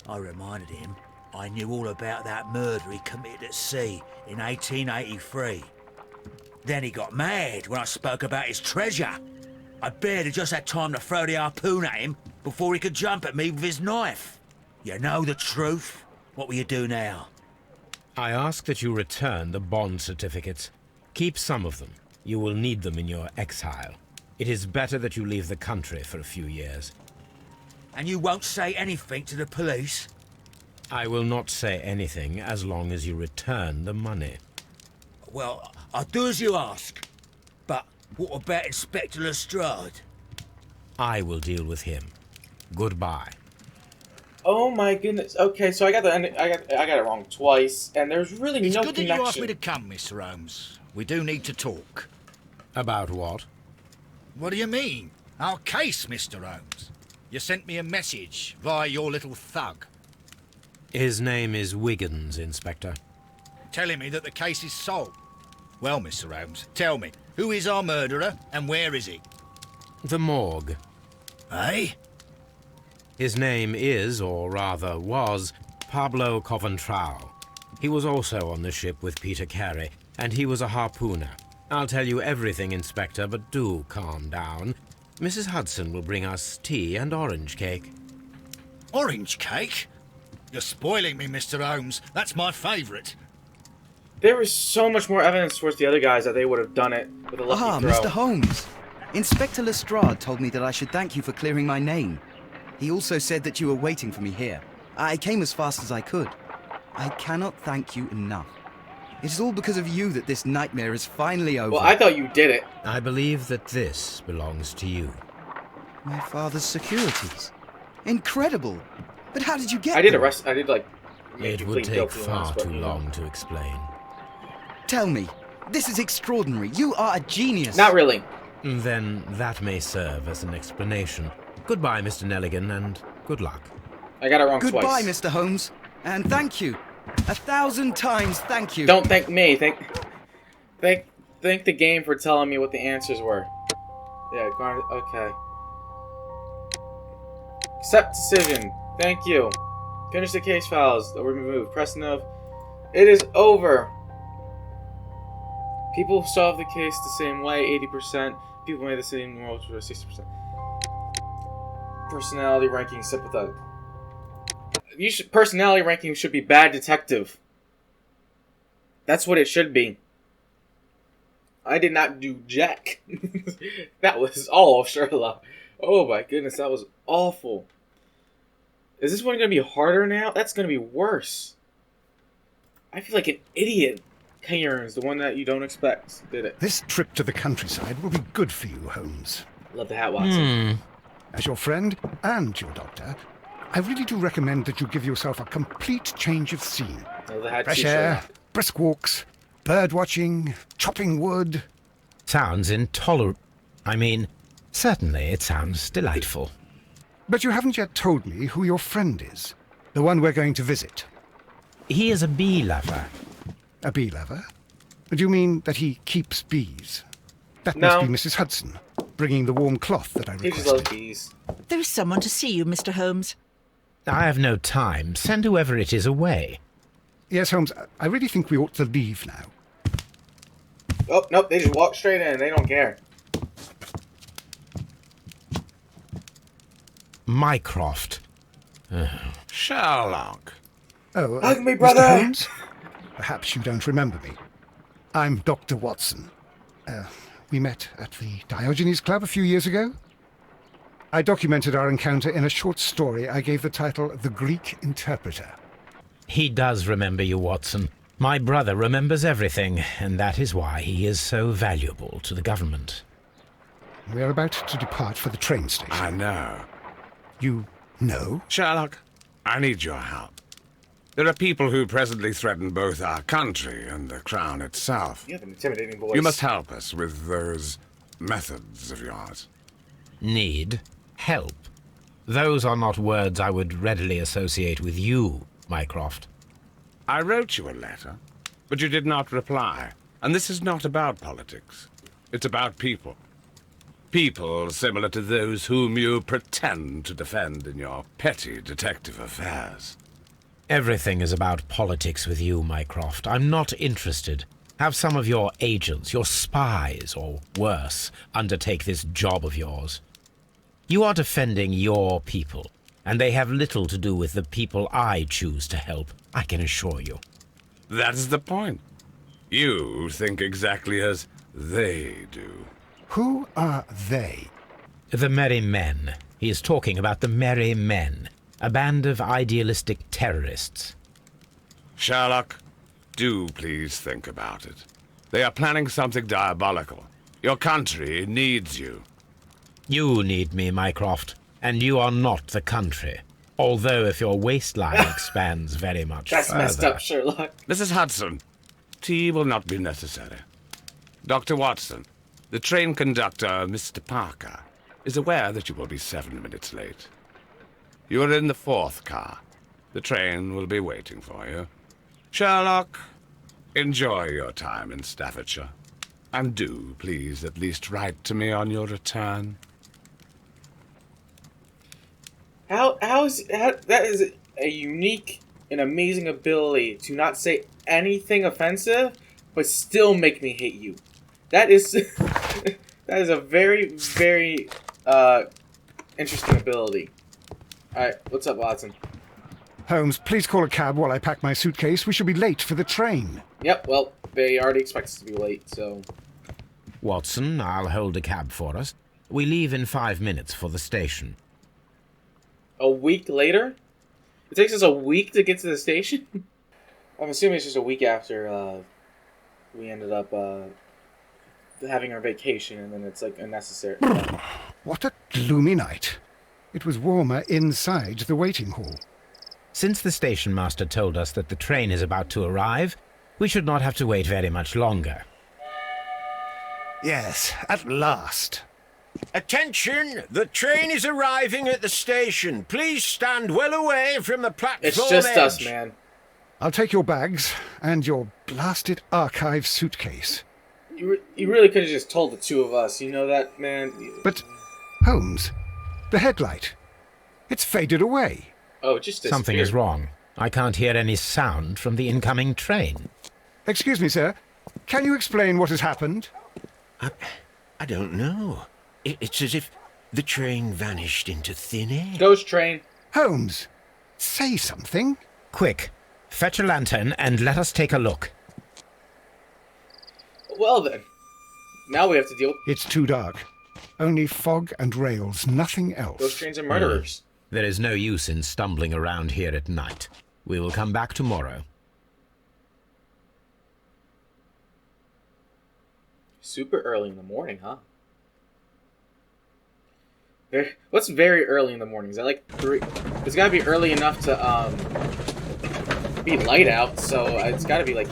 I reminded him I knew all about that murder he committed at sea in 1883. Then he got mad when I spoke about his treasure. I barely just had time to throw the harpoon at him before he could jump at me with his knife. You know the truth. What will you do now? I ask that you return the bond certificates. Keep some of them. You will need them in your exile. It is better that you leave the country for a few years. And you won't say anything to the police? I will not say anything as long as you return the money. Well, I'll do as you ask. But what about Inspector Lestrade? I will deal with him. Goodbye. Oh my goodness. Okay, so I got it wrong twice, and there's really It's no good that connection. you asked me to come, Mr. Holmes. We do need to talk. About what? What do you mean? Our case, Mr. Holmes. You sent me a message via your little thug, His name is Wiggins, Inspector. telling me that the case is solved. Well, Mr. Holmes, tell me, who is our murderer and where is he? The morgue. Eh? His name is, or rather was, Pablo Coventral. He was also on the ship with Peter Carey, and he was a harpooner. I'll tell you everything, Inspector, but do calm down. Mrs. Hudson will bring us tea and orange cake. Orange cake? You're spoiling me, Mr. Holmes. That's my favourite. There was so much more evidence towards the other guys that they would have done it with a lucky throw. Mr. Holmes. Inspector Lestrade told me that I should thank you for clearing my name. He also said that you were waiting for me here. I came as fast as I could. I cannot thank you enough. It is all because of you that this nightmare is finally over. Well, I thought you did it. I believe that this belongs to you. My father's securities. Incredible. But how did you get I did them? arrest. I did like. make It you would plead take guilty once, far but, too you know. long to explain. Tell me. This is extraordinary. You are a genius. Not really. Then that may serve as an explanation. Goodbye, Mr. Nelligan, and good luck. I got it wrong Goodbye, twice. Mr. Holmes. And thank you. 1,000 times thank you. Don't thank me. Thank the game for telling me what the answers were. Yeah, okay. Accept decision. Thank you. Finish the case files that were removed. Press no. It is over. People solve the case the same way, 80%. People made the same rolls for 60%. Personality ranking sympathetic. Personality ranking should be bad detective. That's what it should be. I did not do jack. That was all Sherlock. Oh my goodness, that was awful. Is this one going to be harder now? That's going to be worse. I feel like an idiot. Cairns, the one that you don't expect, did it. This trip to the countryside will be good for you, Holmes. Love the hat, Watson. As your friend and your doctor, I really do recommend that you give yourself a complete change of scene. Love the hat, Fresh too, air, Sherlock. brisk walks, bird watching, chopping wood. Sounds intolerable. I mean, certainly it sounds delightful. But you haven't yet told me who your friend is, the one we're going to visit. He is a bee lover. A bee lover? Do you mean that he keeps bees? That No. must be Mrs. Hudson, bringing the warm cloth that I He just loves requested. bees. There is someone to see you, Mr. Holmes. I have no time. Send whoever it is away. Yes, Holmes, I really think we ought to leave now. Oh, nope, they just walk straight in. They don't care. Mycroft. Sherlock. Oh, Hug me, Mr. brother! Holmes? Perhaps you don't remember me. I'm Dr. Watson. We met at the Diogenes Club a few years ago. I documented our encounter in a short story I gave the title The Greek Interpreter. He does remember you, Watson. My brother remembers everything, and that is why he is so valuable to the government. We're about to depart for the train station. I know. You know? Sherlock, I need your help. There are people who presently threaten both our country and the crown itself. You have an intimidating voice. You must help us with those methods of yours. Need? Help? Those are not words I would readily associate with you, Mycroft. I wrote you a letter, but you did not reply. And this is not about politics. It's about people. People similar to those whom you pretend to defend in your petty detective affairs. Everything is about politics with you, Mycroft. I'm not interested. Have some of your agents, your spies, or worse, undertake this job of yours. You are defending your people, and they have little to do with the people I choose to help, I can assure you. That is the point. You think exactly as they do. Who are they? The Merry Men. He is talking about the Merry Men, a band of idealistic terrorists. Sherlock, do please think about it. They are planning something diabolical. Your country needs you. You need me, Mycroft, and you are not the country. Although if your waistline expands very much That's further. messed up, Sherlock. Mrs. Hudson, tea will not be necessary. Dr. Watson, the train conductor, Mr. Parker, is aware that you will be 7 minutes late. You are in the 4th car. The train will be waiting for you. Sherlock, enjoy your time in Staffordshire. And do, please, at least write to me on your return. That is a unique and amazing ability to not say anything offensive, but still make me hate you. That is that is a very, very interesting ability. Alright, what's up, Watson? Holmes, please call a cab while I pack my suitcase. We shall be late for the train. Yep, well, they already expect us to be late, so... Watson, I'll hold a cab for us. We leave in 5 minutes for the station. A week later? It takes us a week to get to the station? I'm assuming it's just a week after we ended up having our vacation, and then it's like unnecessary. What a gloomy night. It was warmer inside the waiting hall. Since the station master told us that the train is about to arrive, we should not have to wait very much longer. Yes, at last. Attention! The train is arriving at the station. Please stand well away from the platform It's just edge. us, man. I'll take your bags and your blasted archive suitcase. You really could have just told the two of us. You know that, man? But, Holmes, the headlight. It's faded away. Oh, it just disappeared. Something is wrong. I can't hear any sound from the incoming train. Excuse me, sir. Can you explain what has happened? I don't know. It's as if the train vanished into thin air. Ghost train. Holmes, say something. Quick, fetch a lantern and let us take a look. Well then. Now we have to deal... It's too dark. Only fog and rails, nothing else. Ghost trains are murderers. There is no use in stumbling around here at night. We will come back tomorrow. Super early in the morning, huh? What's very early in the morning? Is that like 3? It's gotta be early enough to be light out, so it's gotta be like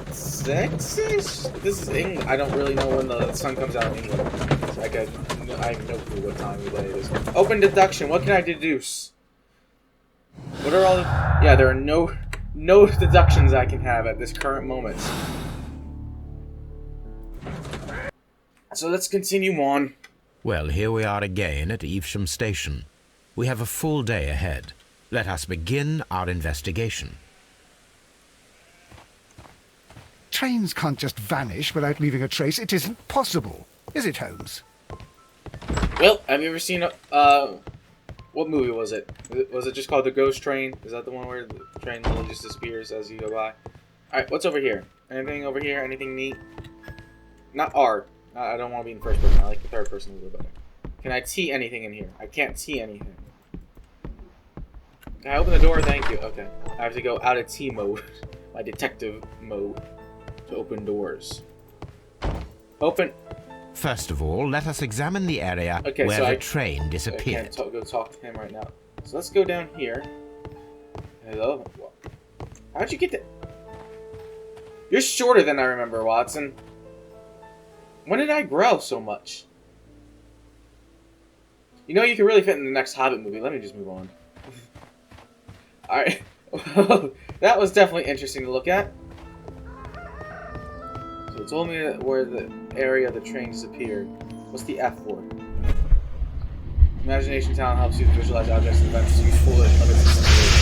6-ish? This is England. I don't really know when the sun comes out in England. So I have no clue what time of day it is. Open deduction. What can I deduce? What are all the... Yeah, there are no deductions I can have at this current moment. So let's continue on. Well, here we are again at Evesham Station. We have a full day ahead. Let us begin our investigation. Trains can't just vanish without leaving a trace. It isn't possible. Is it, Holmes? Well, have you ever seen what movie was it? Was it just called The Ghost Train? Is that the one where the train literally just disappears as you go by? Alright, what's over here? Anything over here? Anything neat? Not R. I don't want to be in first person. I like the third person a little better. Can I T anything in here? I can't T anything. Can I open the door? Thank you. Okay. I have to go out of T mode. My detective mode. To open doors. Open. First of all, let us examine the area Okay, where so the train disappeared. I can't go talk to him right now. So let's go down here. Hello? How'd you get that? You're shorter than I remember, Watson. When did I grow so much? You know, you can really fit in the next Hobbit movie. Let me just move on. Alright. That was definitely interesting to look at. So it told me where the area of the train disappeared. What's the F for? Imagination talent helps you to visualize objects and events useful in other situations.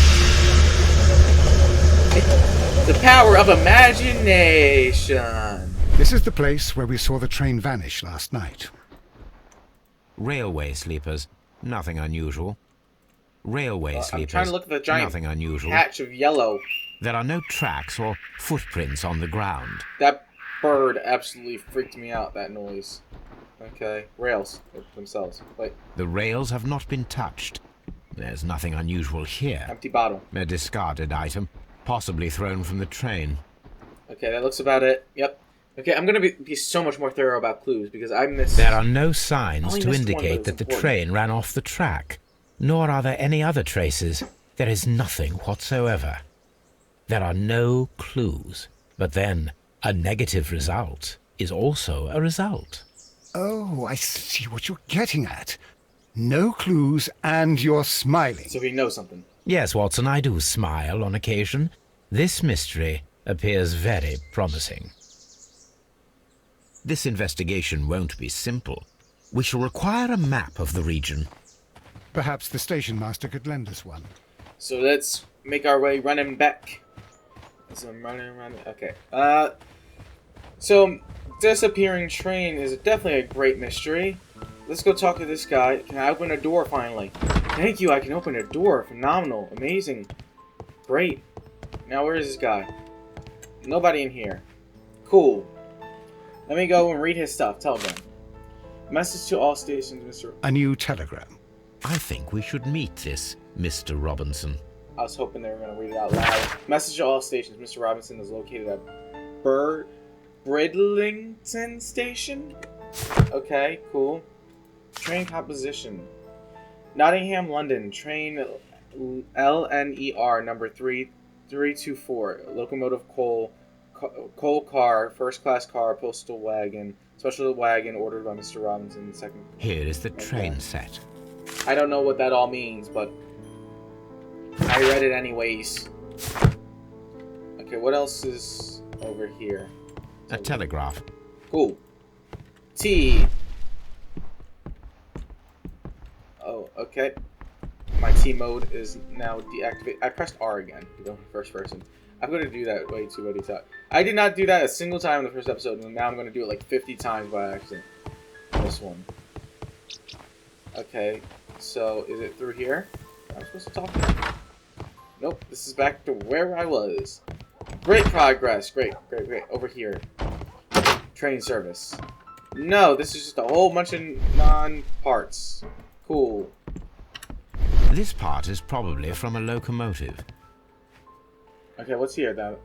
The power of imagination! This is the place where we saw the train vanish last night. Railway sleepers. Nothing unusual. Railway sleepers. I'm trying to look at the giant nothing unusual. patch of yellow. There are no tracks or footprints on the ground. That bird absolutely freaked me out, that noise. Okay, rails themselves. Wait. The rails have not been touched. There's nothing unusual here. Empty bottle. A discarded item, possibly thrown from the train. Okay, that looks about it. Yep. Okay, I'm gonna be so much more thorough about clues because I missed... There are no signs Only to missed one, indicate but that the it's important. train ran off the track. Nor are there any other traces. There is nothing whatsoever. There are no clues. But then, a negative result is also a result. Oh, I see what you're getting at. No clues, and you're smiling. So he knows something. Yes, Watson, I do smile on occasion. This mystery appears very promising. This investigation won't be simple. We shall require a map of the region. Perhaps the station master could lend us one. So let's make our way running back. So I'm running. Okay. So disappearing train is definitely a great mystery. Let's go talk to this guy. Can I open a door finally? Thank you, I can open a door. Phenomenal. Amazing. Great. Now where is this guy? Nobody in here. Cool. Let me go and read his stuff. Telegram. Message to all stations, Mr. A new telegram. I think we should meet this Mr. Robinson. I was hoping they were going to read it out loud. Message to all stations. Mr. Robinson is located at Bridlington Station. Okay, cool. Train composition. Nottingham, London. Train LNER number 3324. Locomotive coal car, first class car, postal wagon, special wagon ordered by Mr. Robinson. Second. Here is the train set. I don't know what that all means, but I read it anyways. Okay, what else is over here? A telegraph. Cool. T. Oh, okay. My T mode is now deactivated. I pressed R again to go first person. I'm going to do that way too many times. I did not do that a single time in the first episode, and now I'm going to do it like 50 times by accident. This one. Okay, so is it through here? I'm supposed to talk now. Nope, this is back to where I was. Great progress. Great. Over here. Train service. No, this is just a whole bunch of non-parts. Cool. This part is probably from a locomotive. Okay, what's here? That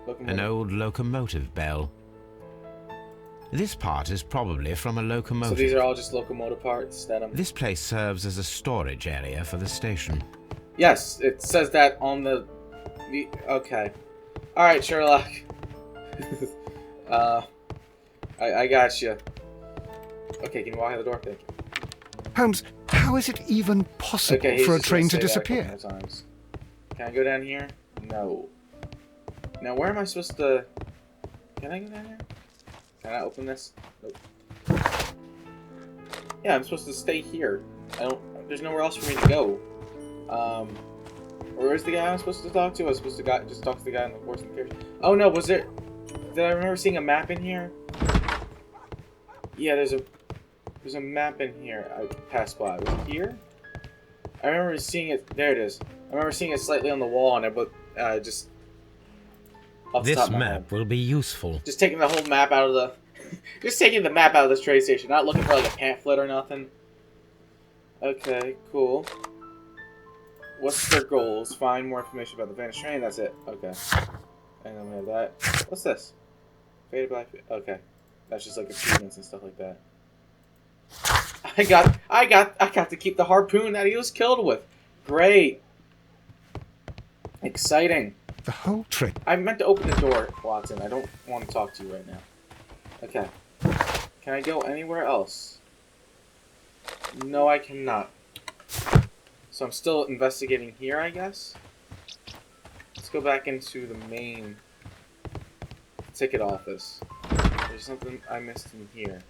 locomotive. An old locomotive bell. This part is probably from a locomotive. So these are all just locomotive parts that I'm... This place serves as a storage area for the station. Yes, it says that on the... Okay. Alright, Sherlock. I got you. Okay, can you walk out the door? Thank you. Holmes, how is it even possible Okay, for a just gonna train to say that a disappear? couple more times. Can I go down here? No. Now, where am I supposed to... Can I go down here? Can I open this? Nope. Yeah, I'm supposed to stay here. There's nowhere else for me to go. Where's the guy I'm supposed to talk to? I was supposed to just talk to the guy in the horse and carriage. Oh no, was there... Did I remember seeing a map in here? Yeah, there's a map in here I passed by. Was it here? I remember seeing it... There it is. I remember seeing it slightly on the wall, and I just... off the This top of my map head. will be useful. Just taking the whole map out of the... just taking the map out of this train station. Not looking for like a pamphlet or nothing. Okay, cool. What's their goals? Find more information about the vanished train. That's it. Okay. And then we have that. What's this? Faded black... Okay. That's just like achievements and stuff like that. I got to keep the harpoon that he was killed with. Great. Exciting. the whole train. I meant to open the door, Watson. I don't want to talk to you right now. Okay. Can I go anywhere else? No, I cannot. So I'm still investigating here, I guess? Let's go back into the main ticket office. There's something I missed in here.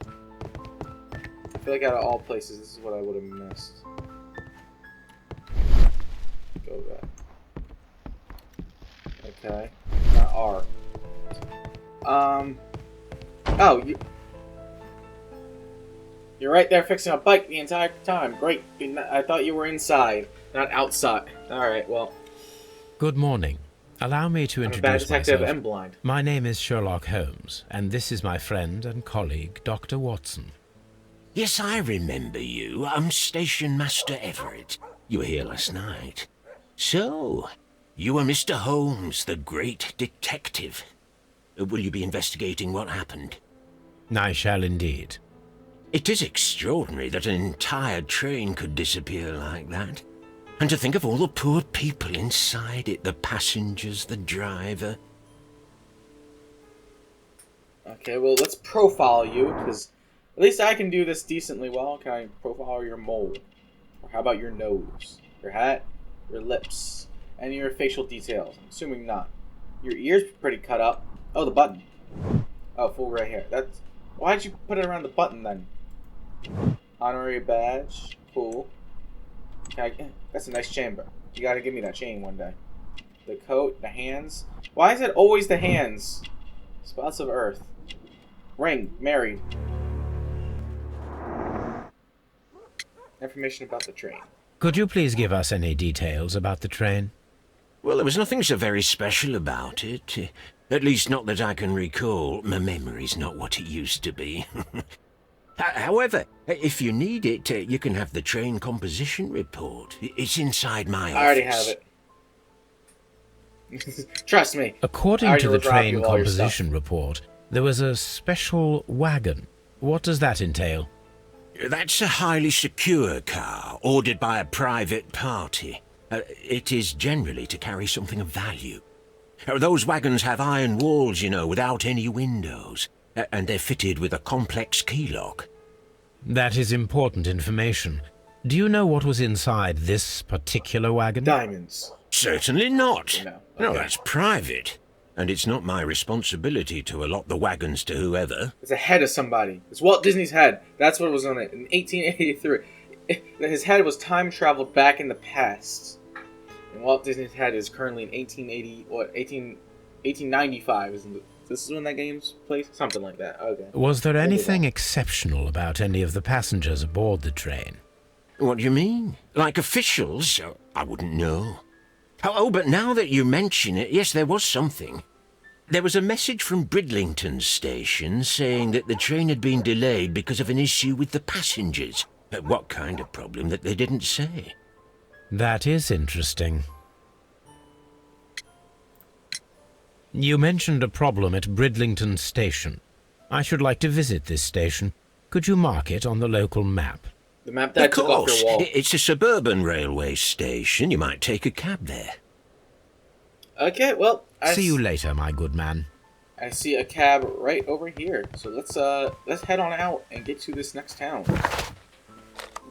I feel like out of all places, this is what I would have missed. Go back. Okay. R. Oh, you're right there fixing a bike the entire time. Great. I thought you were inside, not outside. Alright, well. Good morning. Allow me to I'm a introduce bad detective myself. and blind. My name is Sherlock Holmes, and this is my friend and colleague, Dr. Watson. Yes, I remember you. I'm Station Master Everett. You were here last night. So, you are Mr. Holmes, the great detective. Will you be investigating what happened? I shall indeed. It is extraordinary that an entire train could disappear like that. And to think of all the poor people inside it, the passengers, the driver. Okay, well, let's profile you, because at least I can do this decently well. Can I profile your mole? Or how about your nose? Your hat? Your lips? And your facial details? I'm assuming not. Your ears pretty cut up. Oh, the button. Oh, full gray hair. That's... Why'd you put it around the button, then? Honorary badge. Cool. That's a nice chamber. You gotta give me that chain one day. The coat, the hands. Why is it always the hands? Spots of earth. Ring. Married. Information about the train. Could you please give us any details about the train? Well, there was nothing so very special about it. At least not that I can recall. My memory's not what it used to be. However, if you need it, you can have the train composition report. It's inside my office. I already have it. Trust me. According to the train composition report, there was a special wagon. What does that entail? That's a highly secure car, ordered by a private party. It is generally to carry something of value. Those wagons have iron walls, you know, without any windows. And they're fitted with a complex key lock. That is important information. Do you know what was inside this particular wagon? Diamonds. Certainly not. No, okay. No, that's private. And it's not my responsibility to allot the wagons to whoever. It's a head of somebody. It's Walt Disney's head. That's what was on it in 1883. His head was time traveled back in the past. And Walt Disney's head is currently in 1895. This is when that game's placed? Something like that. Okay. Was there anything exceptional about any of the passengers aboard the train? What do you mean? Like officials? I wouldn't know. Oh, but now that you mention it, yes, there was something. There was a message from Bridlington Station saying that the train had been delayed because of an issue with the passengers. What kind of problem that they didn't say? That is interesting. You mentioned a problem at Bridlington Station. I should like to visit this station. Could you mark it on the local map? The map that I took off your wall. It's a suburban railway station. You might take a cab there. Okay, well... See you later, my good man. I see a cab right over here. So let's head on out and get to this next town.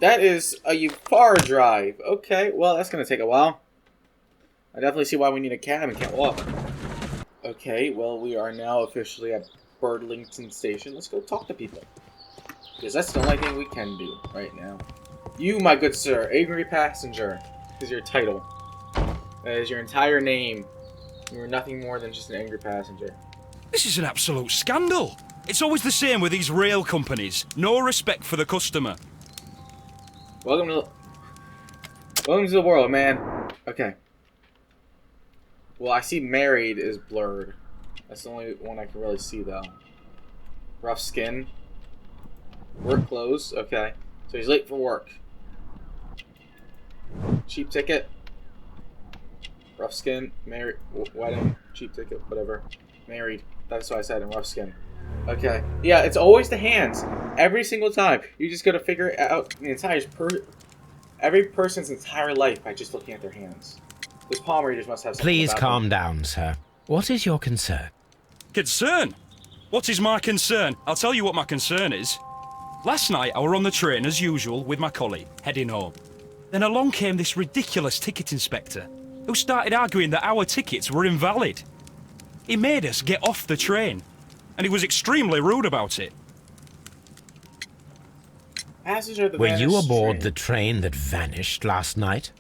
That is a far drive. Okay, well, that's going to take a while. I definitely see why we need a cab and can't walk. Okay, well, we are now officially at Bridlington Station. Let's go talk to people. Because that's the only thing we can do right now. You, my good sir, angry passenger, is your title. That is your entire name. You are nothing more than just an angry passenger. This is an absolute scandal. It's always the same with these rail companies. No respect for the customer. Welcome to the world, man. Okay. Well, I see married is blurred. That's the only one I can really see, though. Rough skin. Work clothes. Okay. So he's late for work. Cheap ticket. Rough skin. Married. Wedding. Cheap ticket. Whatever. Married. That's what I said in rough skin. Okay. Yeah, it's always the hands. Every single time. You just gotta figure out the entire every person's entire life by just looking at their hands. Those palm readers must have something Please about calm them. down, sir. What is your concern? Concern? What is my concern? I'll tell you what my concern is. Last night, I were on the train as usual with my colleague, heading home. Then along came this ridiculous ticket inspector, who started arguing that our tickets were invalid. He made us get off the train, and he was extremely rude about it. Passenger of the Were you vanished aboard train. the train that vanished last night?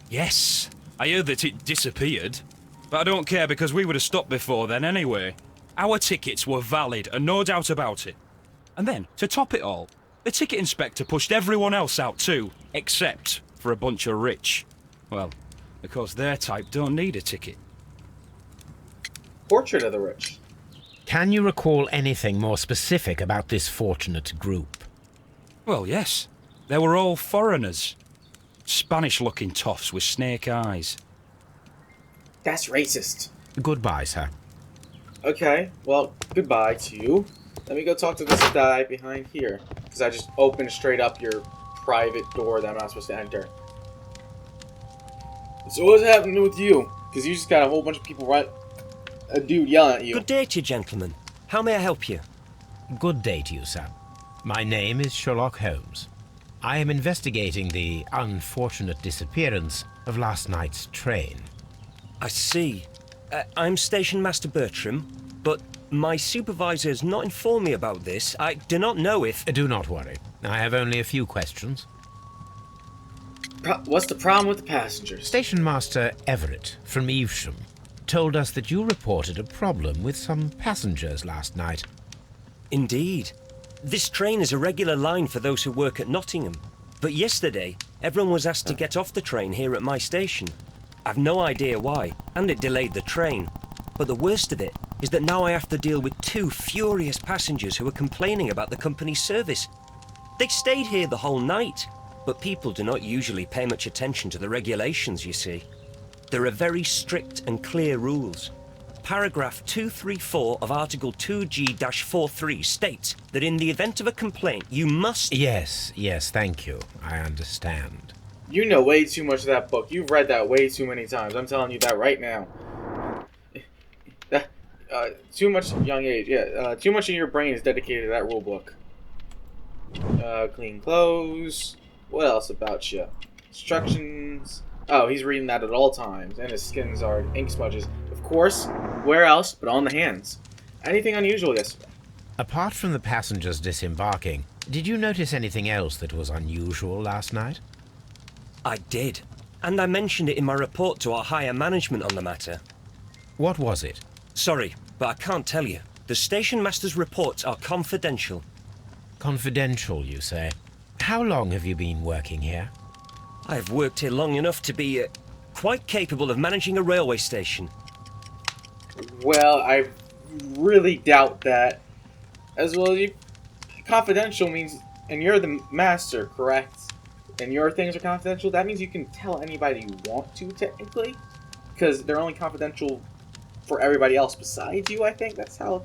Yes, I heard that it disappeared, but I don't care because we would have stopped before then anyway. Our tickets were valid, and no doubt about it. And then, to top it all, the ticket inspector pushed everyone else out too, except for a bunch of rich. Well, because their type don't need a ticket. Portrait of the Rich. Can you recall anything more specific about this fortunate group? Well, yes. They were all foreigners. Spanish-looking toffs with snake eyes. That's racist. Goodbye, sir. Okay, well, goodbye to you. Let me go talk to this guy behind here. Because I just opened straight up your private door that I'm not supposed to enter. So what's happening with you? Because you just got a whole bunch of people a dude yelling at you. Good day to you, gentlemen. How may I help you? Good day to you, sir. My name is Sherlock Holmes. I am investigating the unfortunate disappearance of last night's train. I see. I'm Station Master Bertram, but my supervisor has not informed me about this. I do not know if... Do not worry. I have only a few questions. What's the problem with the passengers? Station Master Everett from Evesham told us that you reported a problem with some passengers last night. Indeed. This train is a regular line for those who work at Nottingham. But yesterday, everyone was asked to get off the train here at my station. I've no idea why, and it delayed the train. But the worst of it is that now I have to deal with two furious passengers who are complaining about the company's service. They stayed here the whole night, but people do not usually pay much attention to the regulations, you see. There are very strict and clear rules. Paragraph 234 of Article 2G-43 states that in the event of a complaint, you must... Yes, thank you. I understand. You know way too much of that book. You've read that way too many times. I'm telling you that right now. Too much young age. Yeah, too much of your brain is dedicated to that rule book. Clean clothes. What else about you? Instructions. Oh, he's reading that at all times, and his skins are ink smudges. Of course, where else but on the hands? Anything unusual yesterday? Apart from the passengers disembarking, did you notice anything else that was unusual last night? I did, and I mentioned it in my report to our higher management on the matter. What was it? Sorry, but I can't tell you. The station master's reports are confidential. Confidential, you say? How long have you been working here? I've worked here long enough to be quite capable of managing a railway station. Well, I really doubt that. As well, confidential means, and you're the master, correct? And your things are confidential. That means you can tell anybody you want to, technically, because they're only confidential for everybody else besides you. I think that's how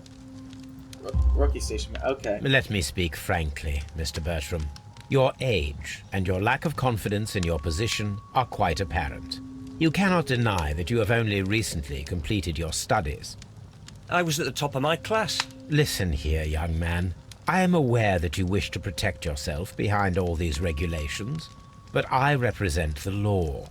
rookie station. Okay. Let me speak frankly, Mr. Bertram. Your age and your lack of confidence in your position are quite apparent. You cannot deny that you have only recently completed your studies. I was at the top of my class. Listen here, young man. I am aware that you wish to protect yourself behind all these regulations, but I represent the law.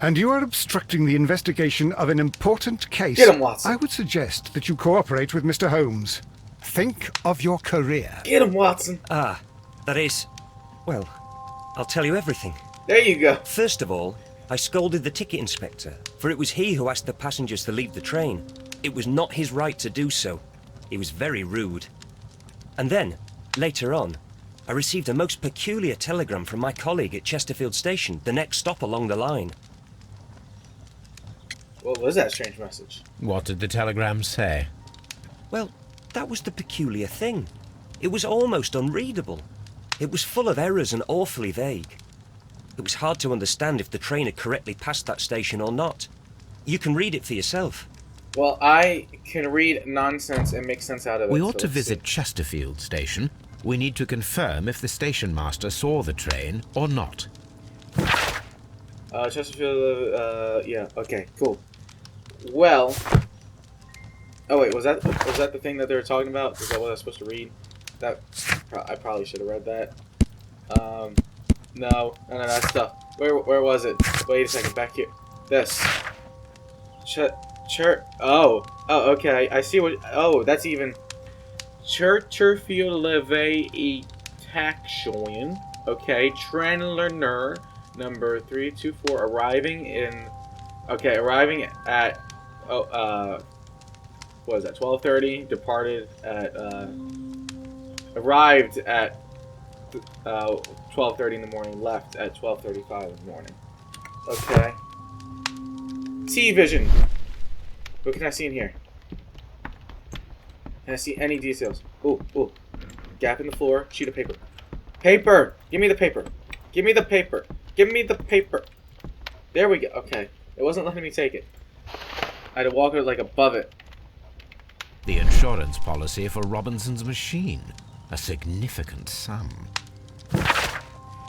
And you are obstructing the investigation of an important case. Get him, Watson. I would suggest that you cooperate with Mr. Holmes. Think of your career. Get him, Watson. Ah, that is... Well, I'll tell you everything. There you go. First of all, I scolded the ticket inspector, for it was he who asked the passengers to leave the train. It was not his right to do so. He was very rude. And then, later on, I received a most peculiar telegram from my colleague at Chesterfield Station, the next stop along the line. What was that strange message? What did the telegram say? Well, that was the peculiar thing. It was almost unreadable. It was full of errors and awfully vague. It was hard to understand if the train had correctly passed that station or not. You can read it for yourself. Well, I can read nonsense and make sense out of it. We ought to visit Chesterfield Station. We need to confirm if the station master saw the train or not. Chesterfield, yeah, okay, cool. Well, oh wait, was that the thing that they were talking about? Is that what I was supposed to read? That, I probably should have read that. No, none of that stuff. Where was it? Wait a second, back here. This. Oh, okay, I see what, oh, that's even. Chesterfield Leve E Taxion. Okay, Trenlener number 324 arriving at what was that, 12:30, departed at arrived at 12:30 in the morning, left at 12:35 in the morning. Okay. T-vision. What can I see in here? Can I see any details? Ooh. Gap in the floor, sheet of paper. Paper! Give me the paper. Give me the paper. Give me the paper. There we go. Okay. It wasn't letting me take it. I had to walk it like above it. The insurance policy for Robinson's machine. A significant sum.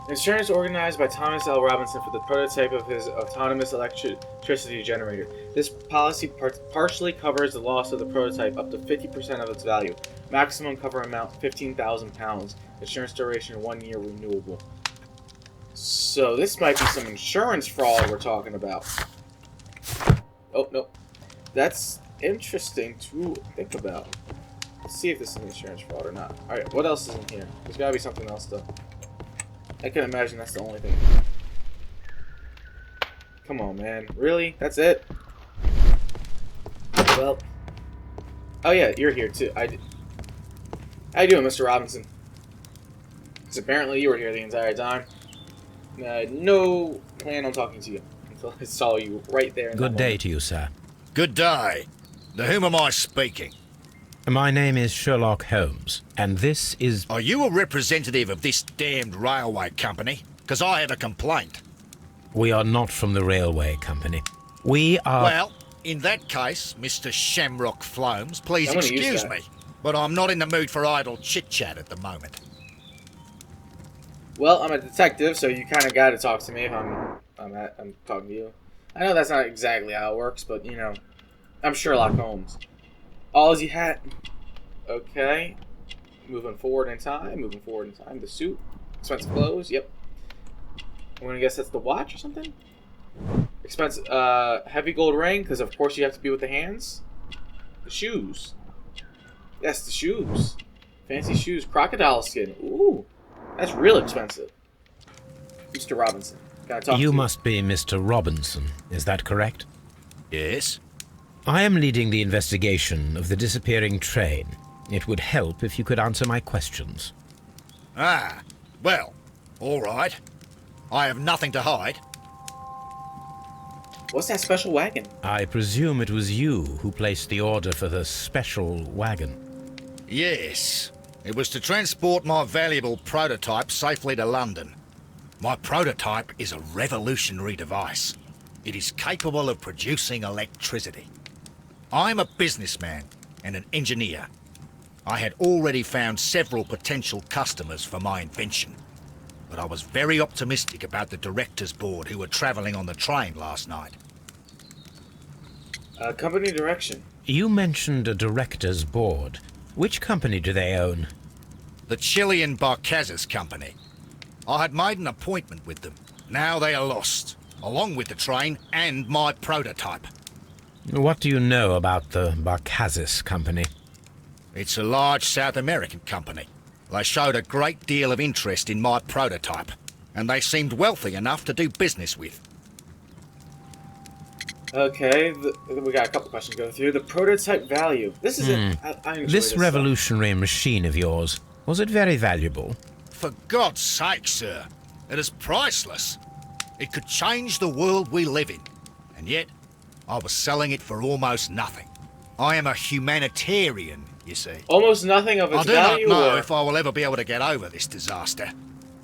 Insurance organized by Thomas L. Robinson for the prototype of his autonomous electricity generator. This policy partially covers the loss of the prototype up to 50% of its value. Maximum cover amount £15,000. Insurance duration 1 year, renewable. So this might be some insurance fraud we're talking about. Oh, no. That's interesting to think about. Let's see if this is an insurance fraud or not. Alright, what else is in here? There's gotta be something else though. I can imagine that's the only thing. Come on, man. Really? That's it? Well. Oh yeah, you're here too. How you doing, Mr. Robinson? Because apparently you were here the entire time. I had no plan on talking to you until I saw you right there. Good day to you, sir. Good day. To whom am I speaking? My name is Sherlock Holmes, and this is... Are you a representative of this damned railway company? Because I have a complaint. We are not from the railway company. We are... Well, in that case, Mr. Shamrock Flomes, please excuse me, but I'm not in the mood for idle chit-chat at the moment. Well, I'm a detective, so you kind of got to talk to me if I'm talking to you. I know that's not exactly how it works, but, you know, I'm Sherlock Holmes. All you had... Okay. Moving forward in time. The suit. Expensive clothes. Yep. I'm gonna guess that's the watch or something? Expensive... heavy gold ring, because of course you have to be with the hands. The shoes. Yes, the shoes. Fancy shoes. Crocodile skin. Ooh. That's real expensive. Mr. Robinson. Gotta talk to you. You must be Mr. Robinson. Is that correct? Yes. I am leading the investigation of the disappearing train. It would help if you could answer my questions. Ah, well, all right. I have nothing to hide. What's that special wagon? I presume it was you who placed the order for the special wagon. Yes. It was to transport my valuable prototype safely to London. My prototype is a revolutionary device. It is capable of producing electricity. I'm a businessman and an engineer. I had already found several potential customers for my invention, but I was very optimistic about the directors' board who were travelling on the train last night. Company direction. You mentioned a directors' board. Which company do they own? The Chilean Barcazes Company. I had made an appointment with them. Now they are lost, along with the train and my prototype. What do you know about the Barcazes Company? It's a large South American company. They showed a great deal of interest in my prototype, and they seemed wealthy enough to do business with. Okay, we got a couple questions to go through. The prototype value. This is I enjoy this revolutionary machine of yours, was it very valuable? For God's sake, sir, it is priceless. It could change the world we live in, and yet I was selling it for almost nothing. I am a humanitarian, you see. Almost nothing of its value? I do not know if I will ever be able to get over this disaster.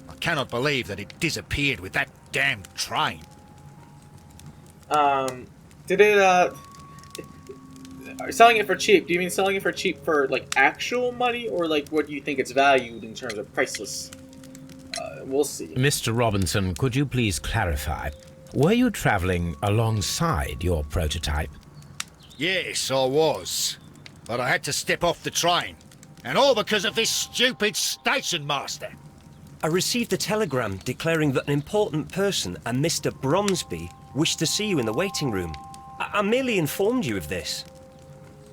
I cannot believe that it disappeared with that damned train. Did it, selling it for cheap, do you mean selling it for cheap for, like, actual money, or, like, what do you think it's valued in terms of priceless? We'll see. Mr. Robinson, could you please clarify? Were you traveling alongside your prototype? Yes, I was. But I had to step off the train. And all because of this stupid station master. I received a telegram declaring that an important person, a Mr. Bromsby, wished to see you in the waiting room. I merely informed you of this.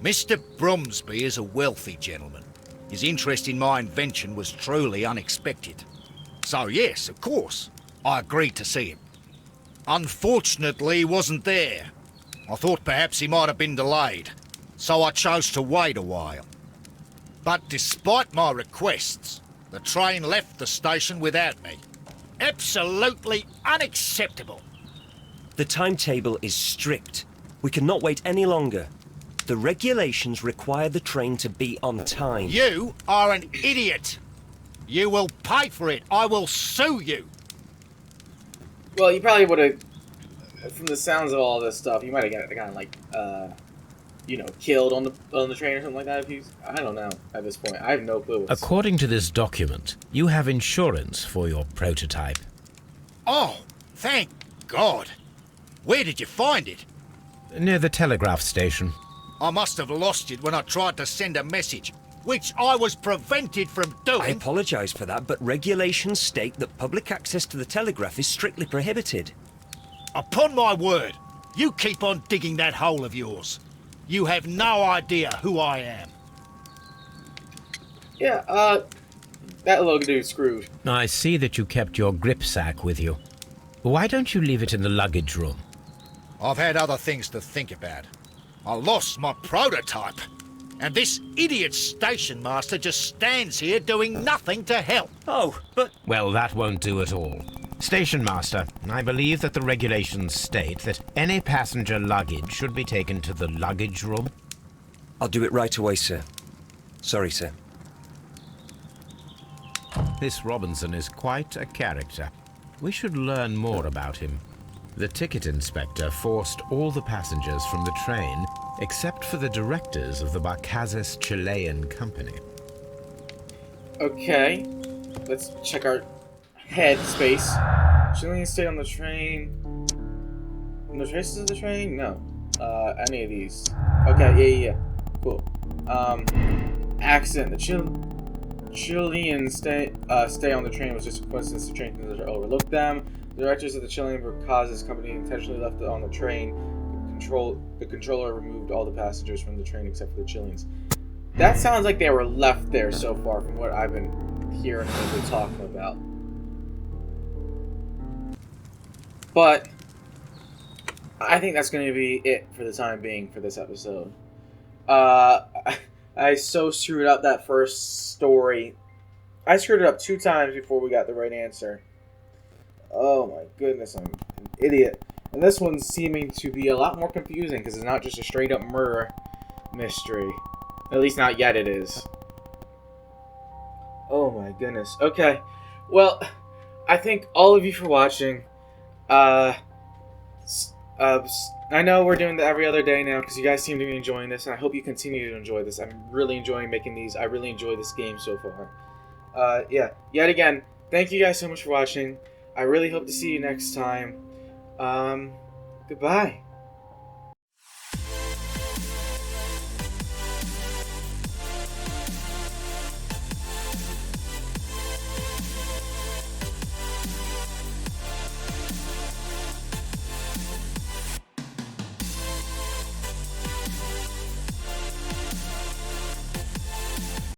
Mr. Bromsby is a wealthy gentleman. His interest in my invention was truly unexpected. So yes, of course, I agreed to see him. Unfortunately, he wasn't there. I thought perhaps he might have been delayed, so I chose to wait a while. But despite my requests, the train left the station without me. Absolutely unacceptable. The timetable is strict. We cannot wait any longer. The regulations require the train to be on time. You are an idiot. You will pay for it. I will sue you. Well, you probably would have, from the sounds of all this stuff, you might have gotten like, killed on the train or something like that. If he's, I don't know. At this point, I have no clue. According to this document, you have insurance for your prototype. Oh, thank God. Where did you find it? Near the telegraph station. I must have lost it when I tried to send a message, which I was prevented from doing. I apologise for that, but regulations state that public access to the telegraph is strictly prohibited. Upon my word, you keep on digging that hole of yours. You have no idea who I am. Yeah, that little dude's screwed. I see that you kept your grip sack with you. Why don't you leave it in the luggage room? I've had other things to think about. I lost my prototype. And this idiot station master just stands here doing nothing to help. Oh, but... Well, that won't do at all. Station master, I believe that the regulations state that any passenger luggage should be taken to the luggage room. I'll do it right away, sir. Sorry, sir. This Robinson is quite a character. We should learn more about him. The ticket inspector forced all the passengers from the train except for the directors of the Barcazes Chilean company. Okay, let's check our head space. Chilean stayed on the train. No traces of the train? No. Any of these. Okay, yeah. Cool. Accident. The Chilean stay on the train was just a coincidence. The train conductor overlooked them. The directors of the Chilean Barcazes company intentionally left it on the train. The controller removed all the passengers from the train except for the Chileans. That sounds like they were left there so far from what I've been hearing people talking about. But I think that's going to be it for the time being for this episode. I so screwed up that first story. I screwed it up 2 times before we got the right answer. Oh my goodness, I'm an idiot. And this one's seeming to be a lot more confusing because it's not just a straight up murder mystery. At least not yet it is. Oh my goodness. Okay. Well, I thank all of you for watching. I know we're doing the every other day now because you guys seem to be enjoying this, and I hope you continue to enjoy this. I'm really enjoying making these. I really enjoy this game so far. Yeah. Yet again, thank you guys so much for watching. I really hope to see you next time. Goodbye.